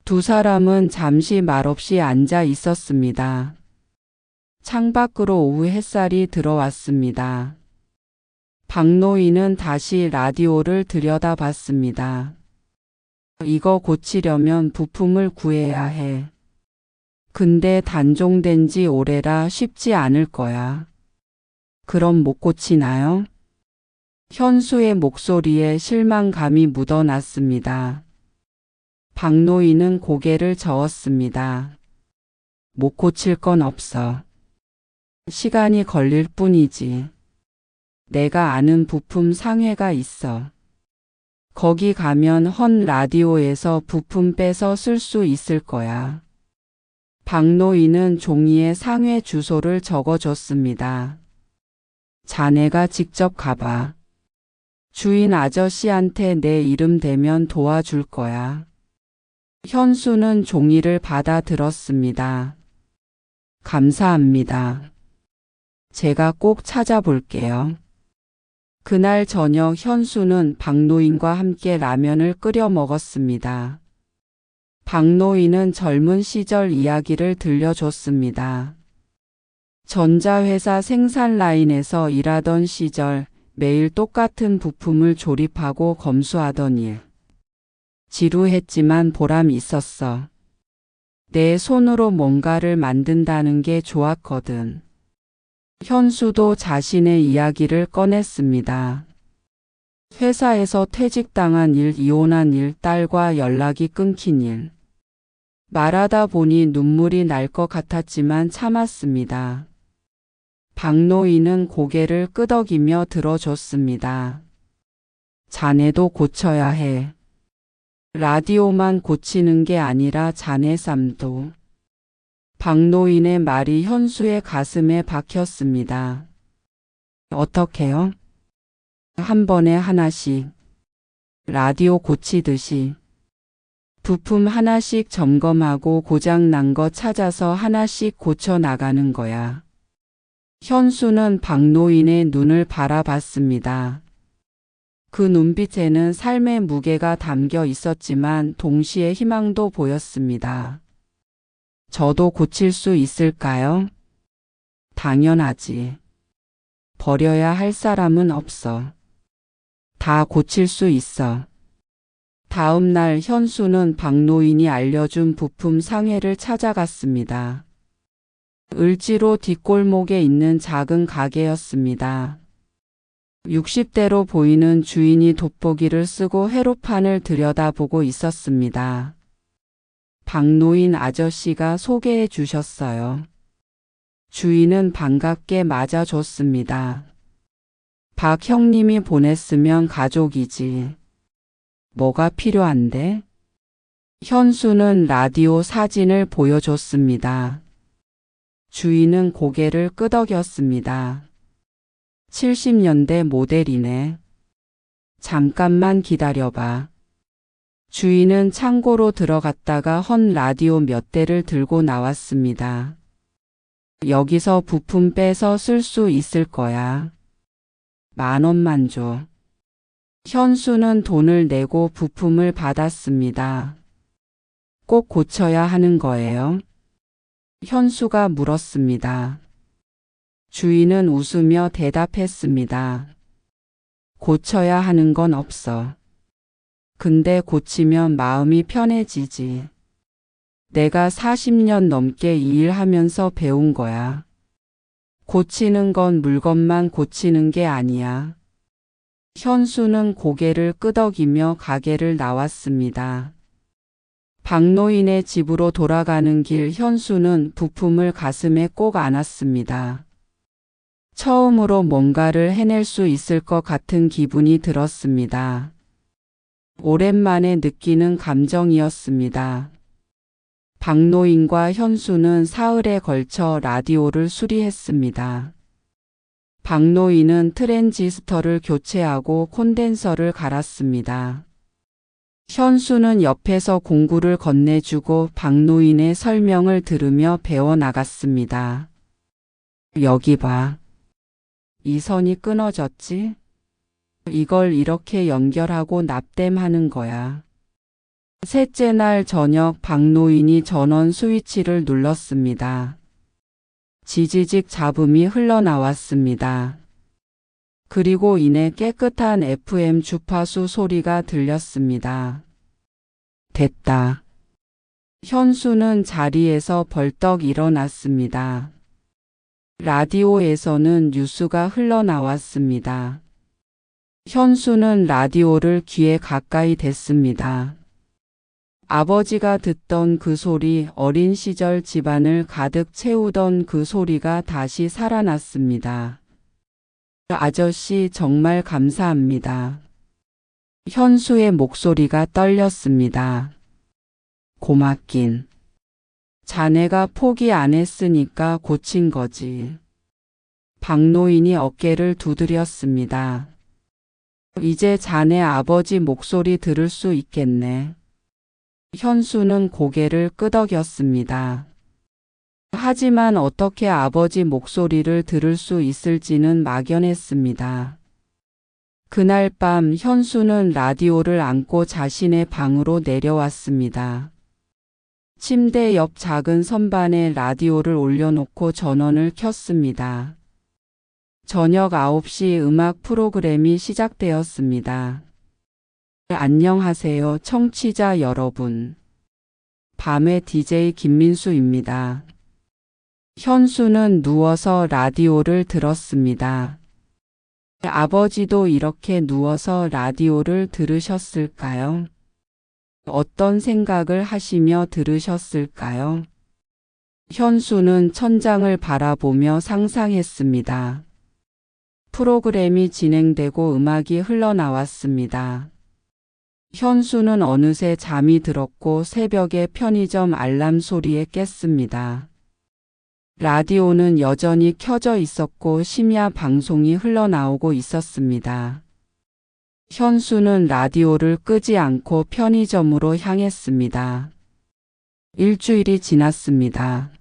두 사람은 잠시 말없이 앉아 있었습니다. 창밖으로 오후 햇살이 들어왔습니다. 박노인은 다시 라디오를 들여다봤습니다. 이거 고치려면 부품을 구해야 해. 근데 단종된 지 오래라 쉽지 않을 거야. 그럼 못 고치나요? 현수의 목소리에 실망감이 묻어났습니다. 박노인은 고개를 저었습니다. 못 고칠 건 없어. 시간이 걸릴 뿐이지. 내가 아는 부품 상회가 있어. 거기 가면 헌 라디오에서 부품 빼서 쓸 수 있을 거야. 박노인은 종이에 상회 주소를 적어줬습니다. 자네가 직접 가봐. 주인 아저씨한테 내 이름 대면 도와줄 거야. 현수는 종이를 받아 들었습니다. 감사합니다. 제가 꼭 찾아볼게요. 그날 저녁 현수는 박노인과 함께 라면을 끓여 먹었습니다. 박노인은 젊은 시절 이야기를 들려줬습니다. 전자회사 생산 라인에서 일하던 시절 매일 똑같은 부품을 조립하고 검수하던 일. 지루했지만 보람 있었어. 내 손으로 뭔가를 만든다는 게 좋았거든. 현수도 자신의 이야기를 꺼냈습니다. 회사에서 퇴직당한 일, 이혼한 일, 딸과 연락이 끊긴 일. 말하다 보니 눈물이 날 것 같았지만 참았습니다. 박노인은 고개를 끄덕이며 들어줬습니다. 자네도 고쳐야 해. 라디오만 고치는 게 아니라 자네 삶도. 박노인의 말이 현수의 가슴에 박혔습니다. 어떻게요? 한 번에 하나씩. 라디오 고치듯이. 부품 하나씩 점검하고 고장 난 거 찾아서 하나씩 고쳐 나가는 거야. 현수는 박노인의 눈을 바라봤습니다. 그 눈빛에는 삶의 무게가 담겨 있었지만 동시에 희망도 보였습니다. 저도 고칠 수 있을까요? 당연하지. 버려야 할 사람은 없어. 다 고칠 수 있어. 다음 날 현수는 박노인이 알려준 부품 상회를 찾아갔습니다. 을지로 뒷골목에 있는 작은 가게였습니다. 60대로 보이는 주인이 돋보기를 쓰고 회로판을 들여다보고 있었습니다. 박노인 아저씨가 소개해 주셨어요. 주인은 반갑게 맞아줬습니다. 박 형님이 보냈으면 가족이지. 뭐가 필요한데? 현수는 라디오 사진을 보여줬습니다. 주인은 고개를 끄덕였습니다. 70년대 모델이네. 잠깐만 기다려봐. 주인은 창고로 들어갔다가 헌 라디오 몇 대를 들고 나왔습니다. 여기서 부품 빼서 쓸 수 있을 거야. 10,000원만 줘. 현수는 돈을 내고 부품을 받았습니다. 꼭 고쳐야 하는 거예요? 현수가 물었습니다. 주인은 웃으며 대답했습니다. 고쳐야 하는 건 없어. 근데 고치면 마음이 편해지지. 내가 40년 넘게 이 일하면서 배운 거야. 고치는 건 물건만 고치는 게 아니야. 현수는 고개를 끄덕이며 가게를 나왔습니다. 박노인의 집으로 돌아가는 길 현수는 부품을 가슴에 꼭 안았습니다. 처음으로 뭔가를 해낼 수 있을 것 같은 기분이 들었습니다. 오랜만에 느끼는 감정이었습니다. 박노인과 현수는 사흘에 걸쳐 라디오를 수리했습니다. 박노인은 트랜지스터를 교체하고 콘덴서를 갈았습니다. 현수는 옆에서 공구를 건네주고 박노인의 설명을 들으며 배워나갔습니다. 여기 봐. 이 선이 끊어졌지? 이걸 이렇게 연결하고 납땜하는 거야. 셋째 날 저녁 박노인이 전원 스위치를 눌렀습니다. 지지직 잡음이 흘러나왔습니다. 그리고 이내 깨끗한 FM 주파수 소리가 들렸습니다. 됐다. 현수는 자리에서 벌떡 일어났습니다. 라디오에서는 뉴스가 흘러나왔습니다. 현수는 라디오를 귀에 가까이 댔습니다. 아버지가 듣던 그 소리, 어린 시절 집안을 가득 채우던 그 소리가 다시 살아났습니다. 아저씨 정말 감사합니다. 현수의 목소리가 떨렸습니다. 고맙긴. 자네가 포기 안 했으니까 고친 거지. 박노인이 어깨를 두드렸습니다. 이제 자네 아버지 목소리 들을 수 있겠네. 현수는 고개를 끄덕였습니다. 하지만 어떻게 아버지 목소리를 들을 수 있을지는 막연했습니다. 그날 밤 현수는 라디오를 안고 자신의 방으로 내려왔습니다. 침대 옆 작은 선반에 라디오를 올려놓고 전원을 켰습니다. 저녁 9시 음악 프로그램이 시작되었습니다. 안녕하세요, 청취자 여러분. 밤의 DJ 김민수입니다. 현수는 누워서 라디오를 들었습니다. 아버지도 이렇게 누워서 라디오를 들으셨을까요? 어떤 생각을 하시며 들으셨을까요? 현수는 천장을 바라보며 상상했습니다. 프로그램이 진행되고 음악이 흘러나왔습니다. 현수는 어느새 잠이 들었고 새벽에 편의점 알람 소리에 깼습니다. 라디오는 여전히 켜져 있었고 심야 방송이 흘러나오고 있었습니다. 현수는 라디오를 끄지 않고 편의점으로 향했습니다. 일주일이 지났습니다.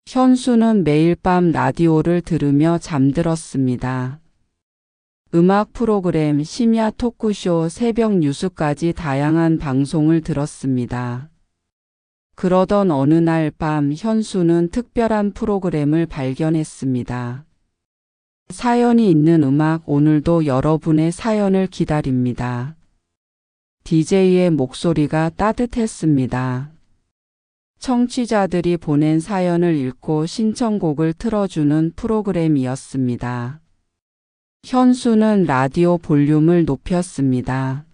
현수는 매일 밤 라디오를 들으며 잠들었습니다. 음악 프로그램, 심야 토크쇼, 새벽 뉴스까지 다양한 방송을 들었습니다. 그러던 어느 날 밤 현수는 특별한 프로그램을 발견했습니다. 사연이 있는 음악, 오늘도 여러분의 사연을 기다립니다. DJ의 목소리가 따뜻했습니다. 청취자들이 보낸 사연을 읽고 신청곡을 틀어주는 프로그램이었습니다. 현수는 라디오 볼륨을 높였습니다.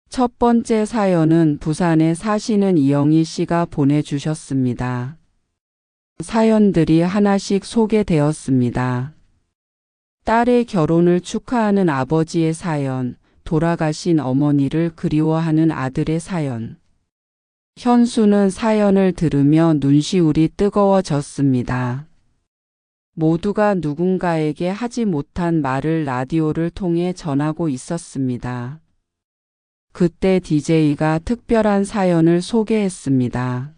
첫 번째 사연은 부산에 사시는 이영희 씨가 보내주셨습니다. 사연들이 하나씩 소개되었습니다. 딸의 결혼을 축하하는 아버지의 사연, 돌아가신 어머니를 그리워하는 아들의 사연. 현수는 사연을 들으며 눈시울이 뜨거워졌습니다. 모두가 누군가에게 하지 못한 말을 라디오를 통해 전하고 있었습니다. 그때 DJ가 특별한 사연을 소개했습니다.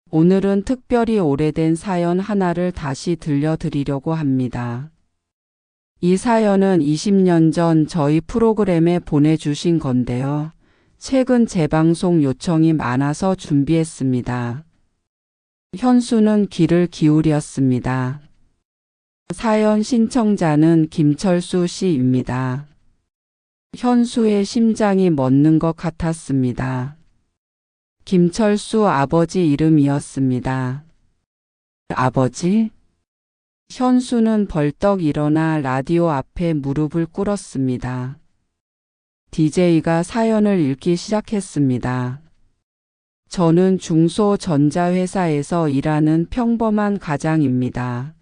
오늘은 특별히 오래된 사연 하나를 다시 들려드리려고 합니다. 이 사연은 20년 전 저희 프로그램에 보내주신 건데요. 최근 재방송 요청이 많아서 준비했습니다. 현수는 귀를 기울였습니다. 사연 신청자는 김철수 씨입니다. 현수의 심장이 멎는 것 같았습니다. 김철수 아버지 이름이었습니다. 아버지? 현수는 벌떡 일어나 라디오 앞에 무릎을 꿇었습니다. DJ가 사연을 읽기 시작했습니다. 저는 중소전자회사에서 일하는 평범한 가장입니다.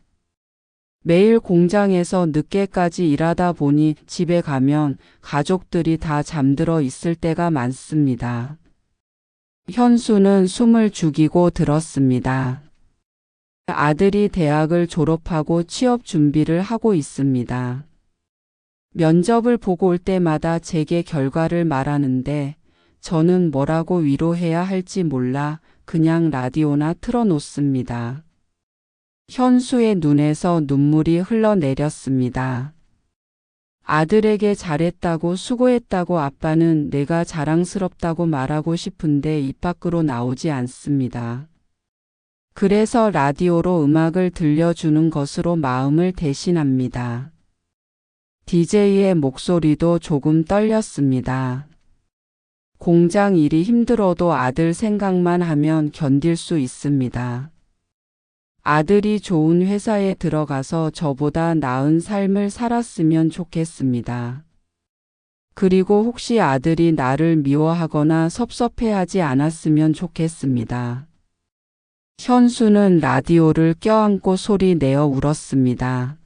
매일 공장에서 늦게까지 일하다 보니 집에 가면 가족들이 다 잠들어 있을 때가 많습니다. 현수는 숨을 죽이고 들었습니다. 아들이 대학을 졸업하고 취업 준비를 하고 있습니다. 면접을 보고 올 때마다 제게 결과를 말하는데 저는 뭐라고 위로해야 할지 몰라 그냥 라디오나 틀어놓습니다. 현수의 눈에서 눈물이 흘러내렸습니다. 아들에게 잘했다고 수고했다고 아빠는 내가 자랑스럽다고 말하고 싶은데 입 밖으로 나오지 않습니다. 그래서 라디오로 음악을 들려주는 것으로 마음을 대신합니다. DJ의 목소리도 조금 떨렸습니다. 공장 일이 힘들어도 아들 생각만 하면 견딜 수 있습니다. 아들이 좋은 회사에 들어가서 저보다 나은 삶을 살았으면 좋겠습니다. 그리고 혹시 아들이 나를 미워하거나 섭섭해하지 않았으면 좋겠습니다. 현수는 라디오를 껴안고 소리 내어 울었습니다.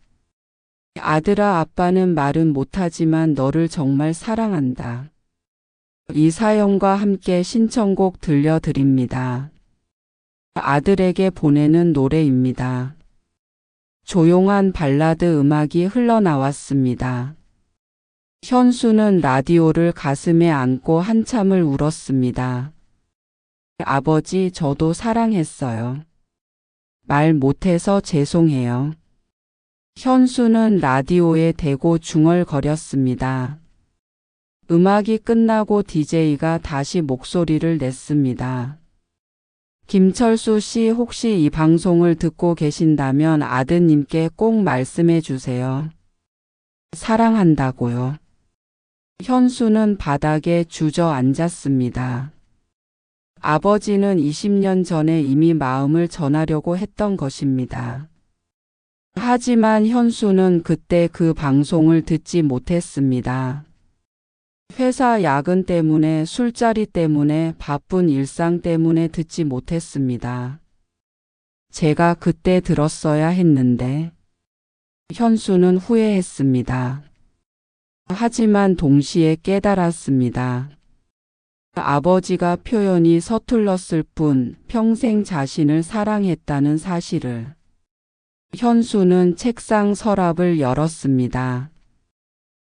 아들아, 아빠는 말은 못하지만 너를 정말 사랑한다. 이 사연과 함께 신청곡 들려드립니다. 아들에게 보내는 노래입니다. 조용한 발라드 음악이 흘러나왔습니다. 현수는 라디오를 가슴에 안고 한참을 울었습니다. 아버지, 저도 사랑했어요. 말 못해서 죄송해요. 현수는 라디오에 대고 중얼거렸습니다. 음악이 끝나고 DJ가 다시 목소리를 냈습니다. 김철수 씨, 혹시 이 방송을 듣고 계신다면 아드님께 꼭 말씀해 주세요. 사랑한다고요. 현수는 바닥에 주저앉았습니다. 아버지는 20년 전에 이미 마음을 전하려고 했던 것입니다. 하지만 현수는 그때 그 방송을 듣지 못했습니다. 회사 야근 때문에, 술자리 때문에, 바쁜 일상 때문에 듣지 못했습니다. 제가 그때 들었어야 했는데. 현수는 후회했습니다. 하지만 동시에 깨달았습니다. 아버지가 표현이 서툴렀을 뿐 평생 자신을 사랑했다는 사실을. 현수는 책상 서랍을 열었습니다.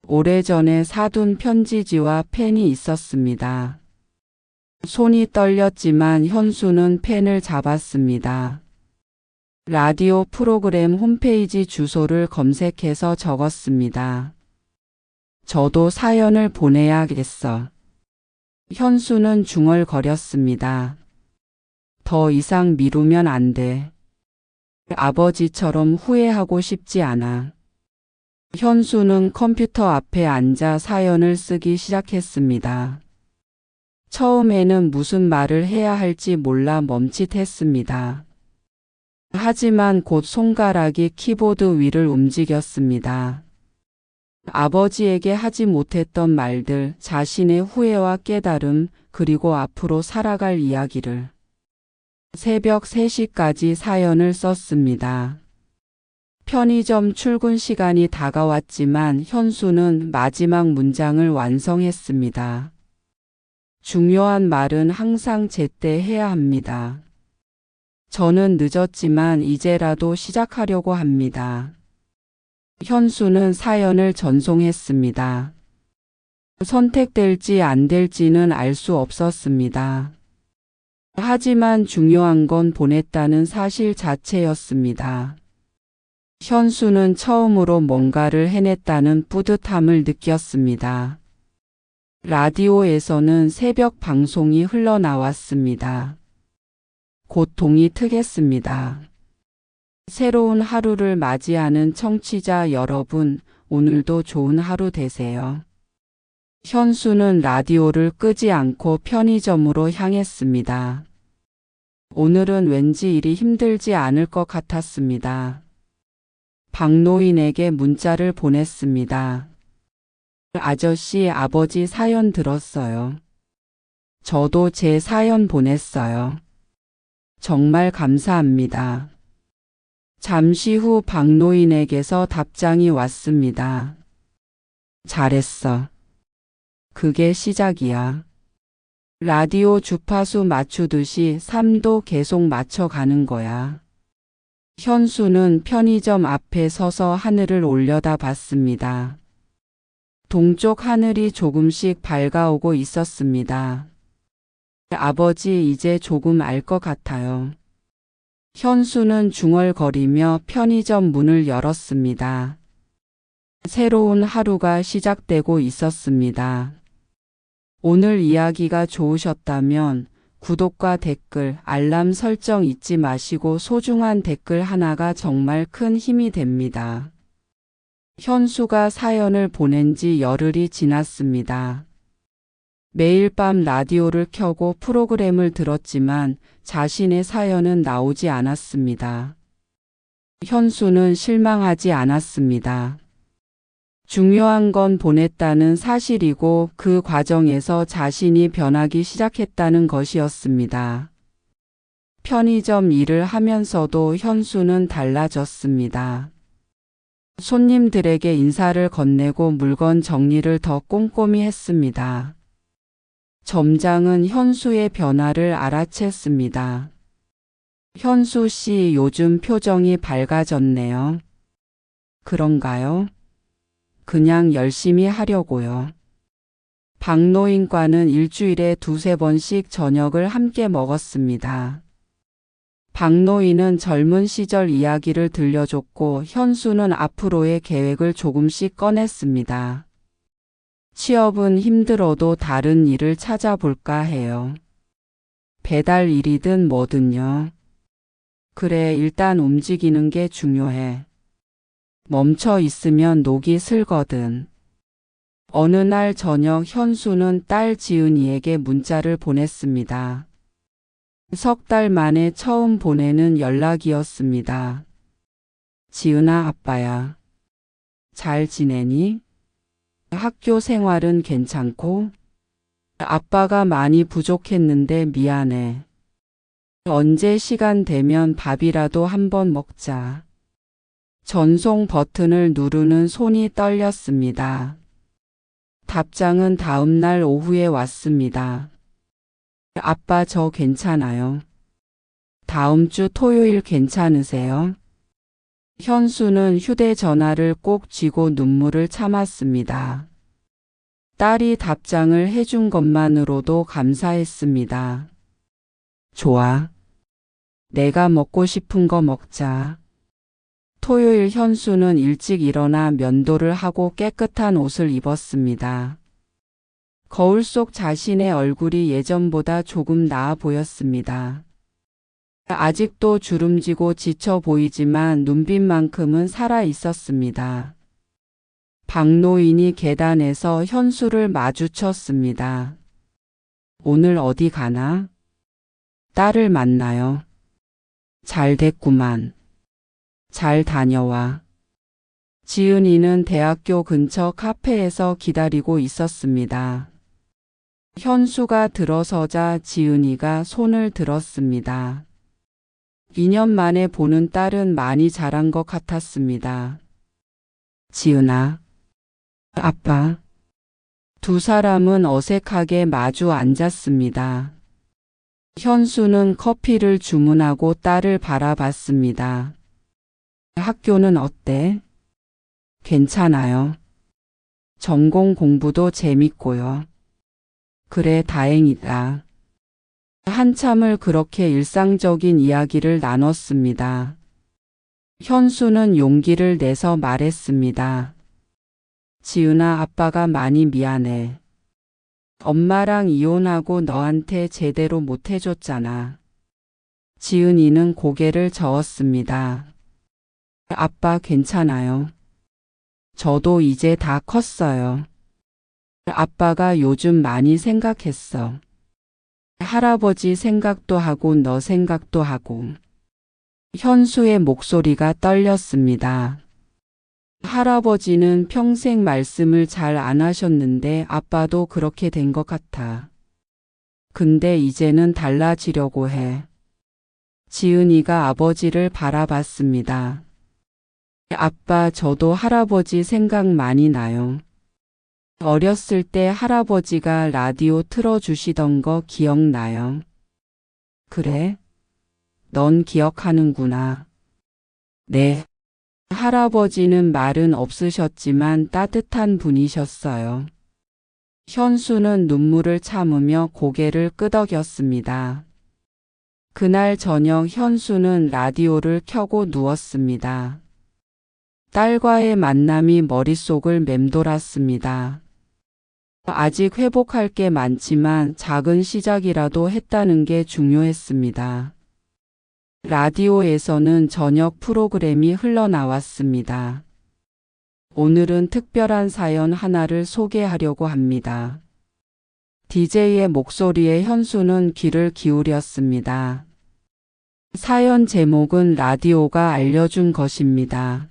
오래전에 사둔 편지지와 펜이 있었습니다. 손이 떨렸지만 현수는 펜을 잡았습니다. 라디오 프로그램 홈페이지 주소를 검색해서 적었습니다. 저도 사연을 보내야겠어. 현수는 중얼거렸습니다. 더 이상 미루면 안 돼. 아버지처럼 후회하고 싶지 않아. 현수는 컴퓨터 앞에 앉아 사연을 쓰기 시작했습니다. 처음에는 무슨 말을 해야 할지 몰라 멈칫했습니다. 하지만 곧 손가락이 키보드 위를 움직였습니다. 아버지에게 하지 못했던 말들, 자신의 후회와 깨달음, 그리고 앞으로 살아갈 이야기를. 새벽 3시까지 사연을 썼습니다. 편의점 출근 시간이 다가왔지만 현수는 마지막 문장을 완성했습니다. 중요한 말은 항상 제때 해야 합니다. 저는 늦었지만 이제라도 시작하려고 합니다. 현수는 사연을 전송했습니다. 선택될지 안 될지는 알 수 없었습니다. 하지만 중요한 건 보냈다는 사실 자체였습니다. 현수는 처음으로 뭔가를 해냈다는 뿌듯함을 느꼈습니다. 라디오에서는 새벽 방송이 흘러나왔습니다. 곧 동이 트겠습니다. 새로운 하루를 맞이하는 청취자 여러분, 오늘도 좋은 하루 되세요. 현수는 라디오를 끄지 않고 편의점으로 향했습니다. 오늘은 왠지 일이 힘들지 않을 것 같았습니다. 박노인에게 문자를 보냈습니다. 아저씨, 아버지 사연 들었어요. 저도 제 사연 보냈어요. 정말 감사합니다. 잠시 후 박노인에게서 답장이 왔습니다. 잘했어. 그게 시작이야. 라디오 주파수 맞추듯이 삶도 계속 맞춰가는 거야. 현수는 편의점 앞에 서서 하늘을 올려다봤습니다. 동쪽 하늘이 조금씩 밝아오고 있었습니다. 아버지, 이제 조금 알 것 같아요. 현수는 중얼거리며 편의점 문을 열었습니다. 새로운 하루가 시작되고 있었습니다. 오늘 이야기가 좋으셨다면 구독과 댓글, 알람 설정 잊지 마시고 소중한 댓글 하나가 정말 큰 힘이 됩니다. 현수가 사연을 보낸 지 열흘이 지났습니다. 매일 밤 라디오를 켜고 프로그램을 들었지만 자신의 사연은 나오지 않았습니다. 현수는 실망하지 않았습니다. 중요한 건 보냈다는 사실이고 그 과정에서 자신이 변하기 시작했다는 것이었습니다. 편의점 일을 하면서도 현수는 달라졌습니다. 손님들에게 인사를 건네고 물건 정리를 더 꼼꼼히 했습니다. 점장은 현수의 변화를 알아챘습니다. 현수 씨, 요즘 표정이 밝아졌네요. 그런가요? 그냥 열심히 하려고요. 박노인과는 일주일에 2~3번씩 저녁을 함께 먹었습니다. 박노인은 젊은 시절 이야기를 들려줬고 현수는 앞으로의 계획을 조금씩 꺼냈습니다. 취업은 힘들어도 다른 일을 찾아볼까 해요. 배달 일이든 뭐든요. 그래, 일단 움직이는 게 중요해. 멈춰 있으면 녹이 슬거든. 어느 날 저녁 현수는 딸 지은이에게 문자를 보냈습니다. 3달 만에 처음 보내는 연락이었습니다. 지은아, 아빠야. 잘 지내니? 학교 생활은 괜찮고? 아빠가 많이 부족했는데 미안해. 언제 시간 되면 밥이라도 한번 먹자. 전송 버튼을 누르는 손이 떨렸습니다. 답장은 다음 날 오후에 왔습니다. 아빠, 저 괜찮아요. 다음 주 토요일 괜찮으세요? 현수는 휴대전화를 꼭 쥐고 눈물을 참았습니다. 딸이 답장을 해준 것만으로도 감사했습니다. 좋아. 내가 먹고 싶은 거 먹자. 토요일 현수는 일찍 일어나 면도를 하고 깨끗한 옷을 입었습니다. 거울 속 자신의 얼굴이 예전보다 조금 나아 보였습니다. 아직도 주름지고 지쳐 보이지만 눈빛만큼은 살아 있었습니다. 박노인이 계단에서 현수를 마주쳤습니다. 오늘 어디 가나? 딸을 만나요. 잘 됐구만. 잘 다녀와. 지은이는 대학교 근처 카페에서 기다리고 있었습니다. 현수가 들어서자 지은이가 손을 들었습니다. 2년 만에 보는 딸은 많이 자란 것 같았습니다. 지은아, 아빠. 두 사람은 어색하게 마주 앉았습니다. 현수는 커피를 주문하고 딸을 바라봤습니다. 학교는 어때? 괜찮아요. 전공 공부도 재밌고요. 그래, 다행이다. 한참을 그렇게 일상적인 이야기를 나눴습니다. 현수는 용기를 내서 말했습니다. 지은아, 아빠가 많이 미안해. 엄마랑 이혼하고 너한테 제대로 못 해줬잖아. 지은이는 고개를 저었습니다. 아빠, 괜찮아요. 저도 이제 다 컸어요. 아빠가 요즘 많이 생각했어. 할아버지 생각도 하고 너 생각도 하고. 현수의 목소리가 떨렸습니다. 할아버지는 평생 말씀을 잘 안 하셨는데 아빠도 그렇게 된 것 같아. 근데 이제는 달라지려고 해. 지은이가 아버지를 바라봤습니다. 아빠, 저도 할아버지 생각 많이 나요. 어렸을 때 할아버지가 라디오 틀어주시던 거 기억나요? 그래? 넌 기억하는구나. 네. 할아버지는 말은 없으셨지만 따뜻한 분이셨어요. 현수는 눈물을 참으며 고개를 끄덕였습니다. 그날 저녁 현수는 라디오를 켜고 누웠습니다. 딸과의 만남이 머릿속을 맴돌았습니다. 아직 회복할 게 많지만 작은 시작이라도 했다는 게 중요했습니다. 라디오에서는 저녁 프로그램이 흘러나왔습니다. 오늘은 특별한 사연 하나를 소개하려고 합니다. DJ의 목소리에 현수는 귀를 기울였습니다. 사연 제목은 라디오가 알려준 것입니다.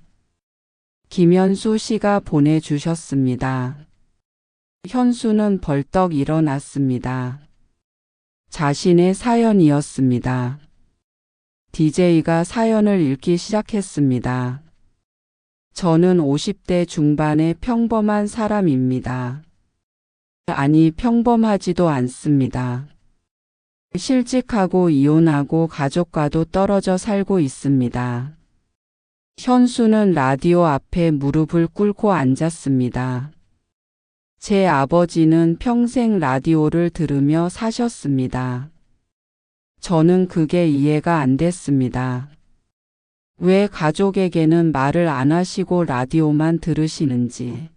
김현수 씨가 보내주셨습니다. 현수는 벌떡 일어났습니다. 자신의 사연이었습니다. DJ가 사연을 읽기 시작했습니다. 저는 50대 중반의 평범한 사람입니다. 아니, 평범하지도 않습니다. 실직하고 이혼하고 가족과도 떨어져 살고 있습니다. 현수는 라디오 앞에 무릎을 꿇고 앉았습니다. 제 아버지는 평생 라디오를 들으며 사셨습니다. 저는 그게 이해가 안 됐습니다. 왜 가족에게는 말을 안 하시고 라디오만 들으시는지.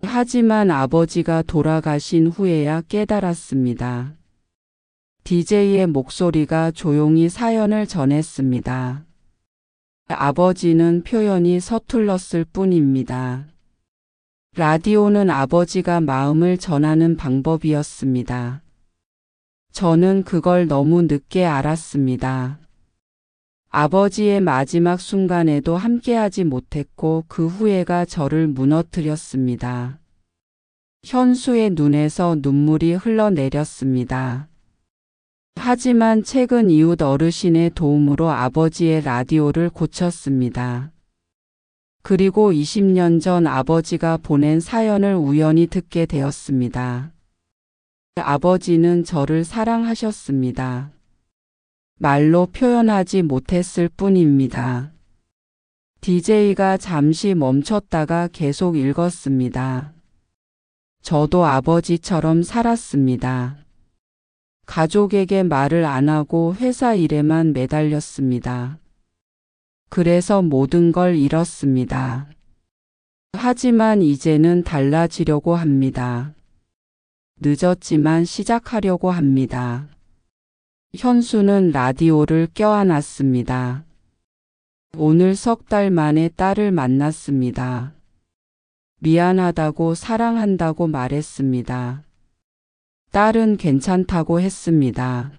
하지만 아버지가 돌아가신 후에야 깨달았습니다. DJ의 목소리가 조용히 사연을 전했습니다. 아버지는 표현이 서툴렀을 뿐입니다. 라디오는 아버지가 마음을 전하는 방법이었습니다. 저는 그걸 너무 늦게 알았습니다. 아버지의 마지막 순간에도 함께하지 못했고 그 후회가 저를 무너뜨렸습니다. 현수의 눈에서 눈물이 흘러내렸습니다. 하지만 최근 이웃 어르신의 도움으로 아버지의 라디오를 고쳤습니다. 그리고 20년 전 아버지가 보낸 사연을 우연히 듣게 되었습니다. 아버지는 저를 사랑하셨습니다. 말로 표현하지 못했을 뿐입니다. DJ가 잠시 멈췄다가 계속 읽었습니다. 저도 아버지처럼 살았습니다. 가족에게 말을 안 하고 회사 일에만 매달렸습니다. 그래서 모든 걸 잃었습니다. 하지만 이제는 달라지려고 합니다. 늦었지만 시작하려고 합니다. 현수는 라디오를 껴안았습니다. 오늘 석 달 만에 딸을 만났습니다. 미안하다고 사랑한다고 말했습니다. 딸은 괜찮다고 했습니다.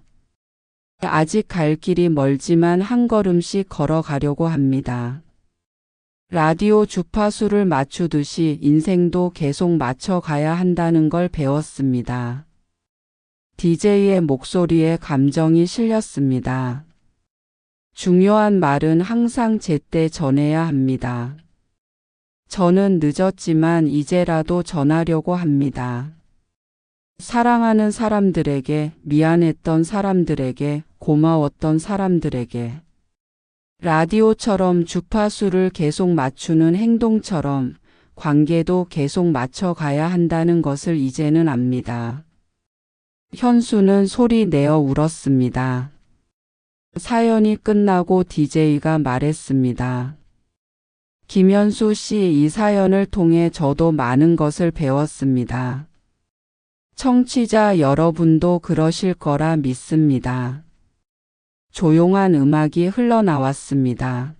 아직 갈 길이 멀지만 한 걸음씩 걸어가려고 합니다. 라디오 주파수를 맞추듯이 인생도 계속 맞춰가야 한다는 걸 배웠습니다. DJ의 목소리에 감정이 실렸습니다. 중요한 말은 항상 제때 전해야 합니다. 저는 늦었지만 이제라도 전하려고 합니다. 사랑하는 사람들에게, 미안했던 사람들에게, 고마웠던 사람들에게. 라디오처럼 주파수를 계속 맞추는 행동처럼 관계도 계속 맞춰가야 한다는 것을 이제는 압니다. 현수는 소리 내어 울었습니다. 사연이 끝나고 DJ가 말했습니다. 김현수 씨, 이 사연을 통해 저도 많은 것을 배웠습니다. 청취자 여러분도 그러실 거라 믿습니다. 조용한 음악이 흘러나왔습니다.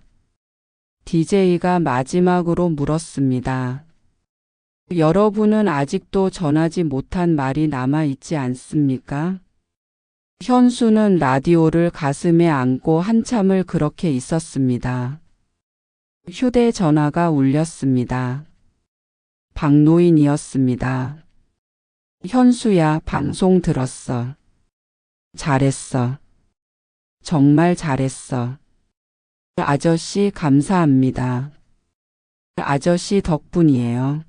DJ가 마지막으로 물었습니다. 여러분은 아직도 전하지 못한 말이 남아있지 않습니까? 현수는 라디오를 가슴에 안고 한참을 그렇게 있었습니다. 휴대전화가 울렸습니다. 박노인이었습니다. 현수야, 방송 들었어. 잘했어. 정말 잘했어. 아저씨 감사합니다. 아저씨 덕분이에요.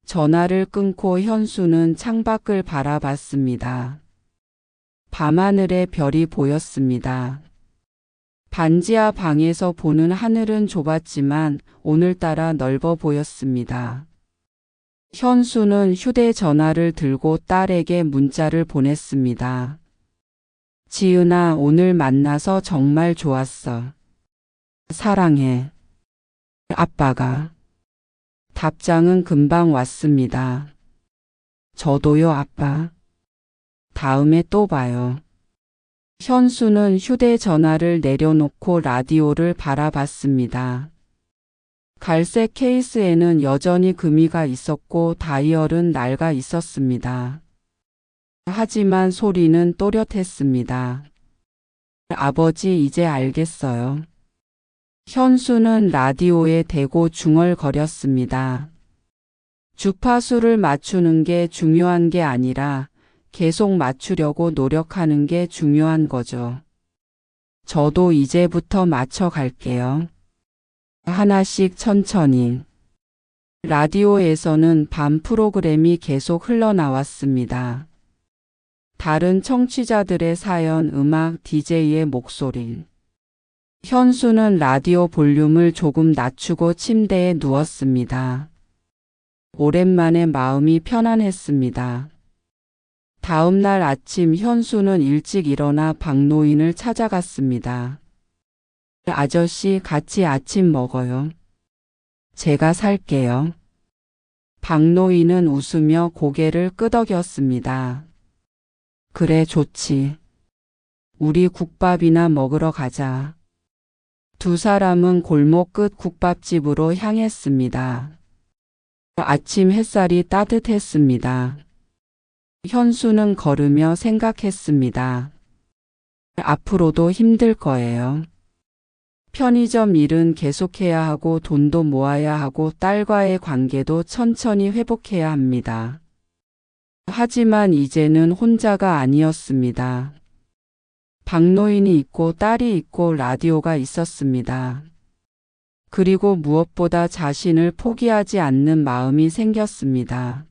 전화를 끊고 현수는 창밖을 바라봤습니다. 밤하늘에 별이 보였습니다. 반지하 방에서 보는 하늘은 좁았지만 오늘따라 넓어 보였습니다. 현수는 휴대전화를 들고 딸에게 문자를 보냈습니다. 지은아, 오늘 만나서 정말 좋았어. 사랑해. 아빠가. 답장은 금방 왔습니다. 저도요, 아빠. 다음에 또 봐요. 현수는 휴대전화를 내려놓고 라디오를 바라봤습니다. 갈색 케이스에는 여전히 금이가 있었고 다이얼은 낡아 있었습니다. 하지만 소리는 또렷했습니다. 아버지, 이제 알겠어요. 현수는 라디오에 대고 중얼거렸습니다. 주파수를 맞추는 게 중요한 게 아니라 계속 맞추려고 노력하는 게 중요한 거죠. 저도 이제부터 맞춰갈게요. 하나씩 천천히. 라디오에서는 밤 프로그램이 계속 흘러나왔습니다. 다른 청취자들의 사연, 음악, DJ의 목소리. 현수는 라디오 볼륨을 조금 낮추고 침대에 누웠습니다. 오랜만에 마음이 편안했습니다. 다음 날 아침 현수는 일찍 일어나 박노인을 찾아갔습니다. 아저씨, 같이 아침 먹어요. 제가 살게요. 박노인은 웃으며 고개를 끄덕였습니다. 그래, 좋지. 우리 국밥이나 먹으러 가자. 두 사람은 골목 끝 국밥집으로 향했습니다. 아침 햇살이 따뜻했습니다. 현수는 걸으며 생각했습니다. 앞으로도 힘들 거예요. 편의점 일은 계속해야 하고 돈도 모아야 하고 딸과의 관계도 천천히 회복해야 합니다. 하지만 이제는 혼자가 아니었습니다. 박노인이 있고 딸이 있고 라디오가 있었습니다. 그리고 무엇보다 자신을 포기하지 않는 마음이 생겼습니다.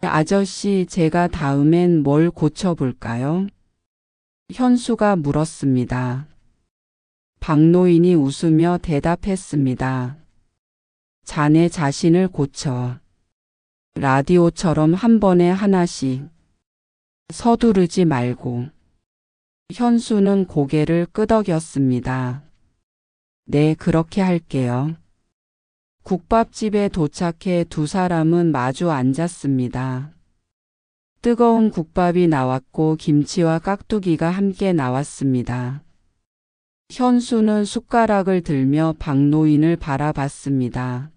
아저씨, 제가 다음엔 뭘 고쳐볼까요? 현수가 물었습니다. 박노인이 웃으며 대답했습니다. 자네 자신을 고쳐. 라디오처럼 한 번에 하나씩. 서두르지 말고. 현수는 고개를 끄덕였습니다. 네, 그렇게 할게요. 국밥집에 도착해 두 사람은 마주 앉았습니다. 뜨거운 국밥이 나왔고 김치와 깍두기가 함께 나왔습니다. 현수는 숟가락을 들며 박노인을 바라봤습니다.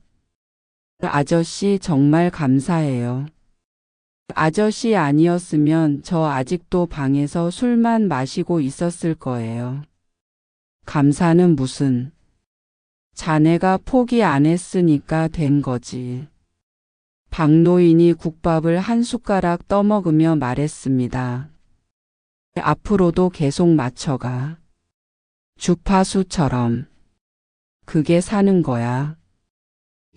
아저씨, 정말 감사해요. 아저씨 아니었으면 저 아직도 방에서 술만 마시고 있었을 거예요. 감사는 무슨. 자네가 포기 안 했으니까 된 거지. 박노인이 국밥을 한 숟가락 떠먹으며 말했습니다. 앞으로도 계속 맞춰가. 주파수처럼. 그게 사는 거야.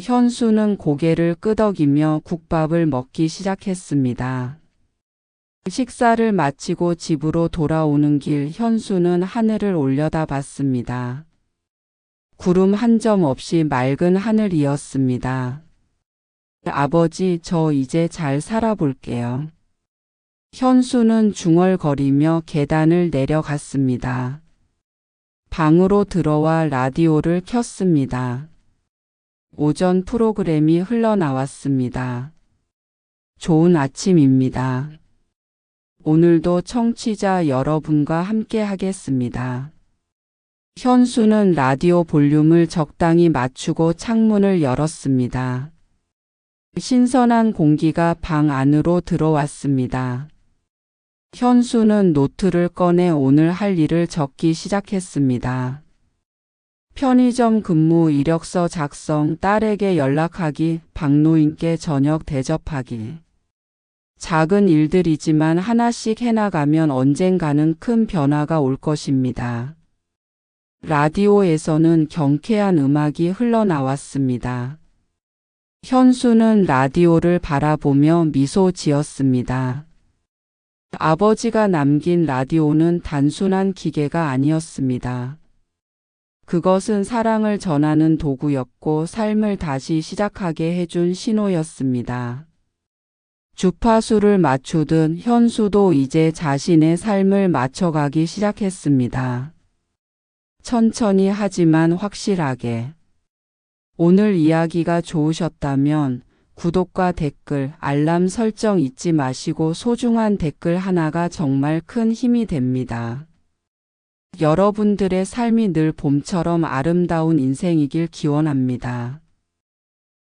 현수는 고개를 끄덕이며 국밥을 먹기 시작했습니다. 식사를 마치고 집으로 돌아오는 길 현수는 하늘을 올려다봤습니다. 구름 한 점 없이 맑은 하늘이었습니다. 아버지, 저 이제 잘 살아볼게요. 현수는 중얼거리며 계단을 내려갔습니다. 방으로 들어와 라디오를 켰습니다. 오전 프로그램이 흘러나왔습니다. 좋은 아침입니다. 오늘도 청취자 여러분과 함께 하겠습니다. 현수는 라디오 볼륨을 적당히 맞추고 창문을 열었습니다. 신선한 공기가 방 안으로 들어왔습니다. 현수는 노트를 꺼내 오늘 할 일을 적기 시작했습니다. 편의점 근무 이력서 작성, 딸에게 연락하기, 박노인께 저녁 대접하기. 작은 일들이지만 하나씩 해나가면 언젠가는 큰 변화가 올 것입니다. 라디오에서는 경쾌한 음악이 흘러나왔습니다. 현수는 라디오를 바라보며 미소 지었습니다. 아버지가 남긴 라디오는 단순한 기계가 아니었습니다. 그것은 사랑을 전하는 도구였고 삶을 다시 시작하게 해준 신호였습니다. 주파수를 맞추듯 현수도 이제 자신의 삶을 맞춰가기 시작했습니다. 천천히 하지만 확실하게. 오늘 이야기가 좋으셨다면 구독과 댓글, 알람 설정 잊지 마시고 소중한 댓글 하나가 정말 큰 힘이 됩니다. 여러분들의 삶이 늘 봄처럼 아름다운 인생이길 기원합니다.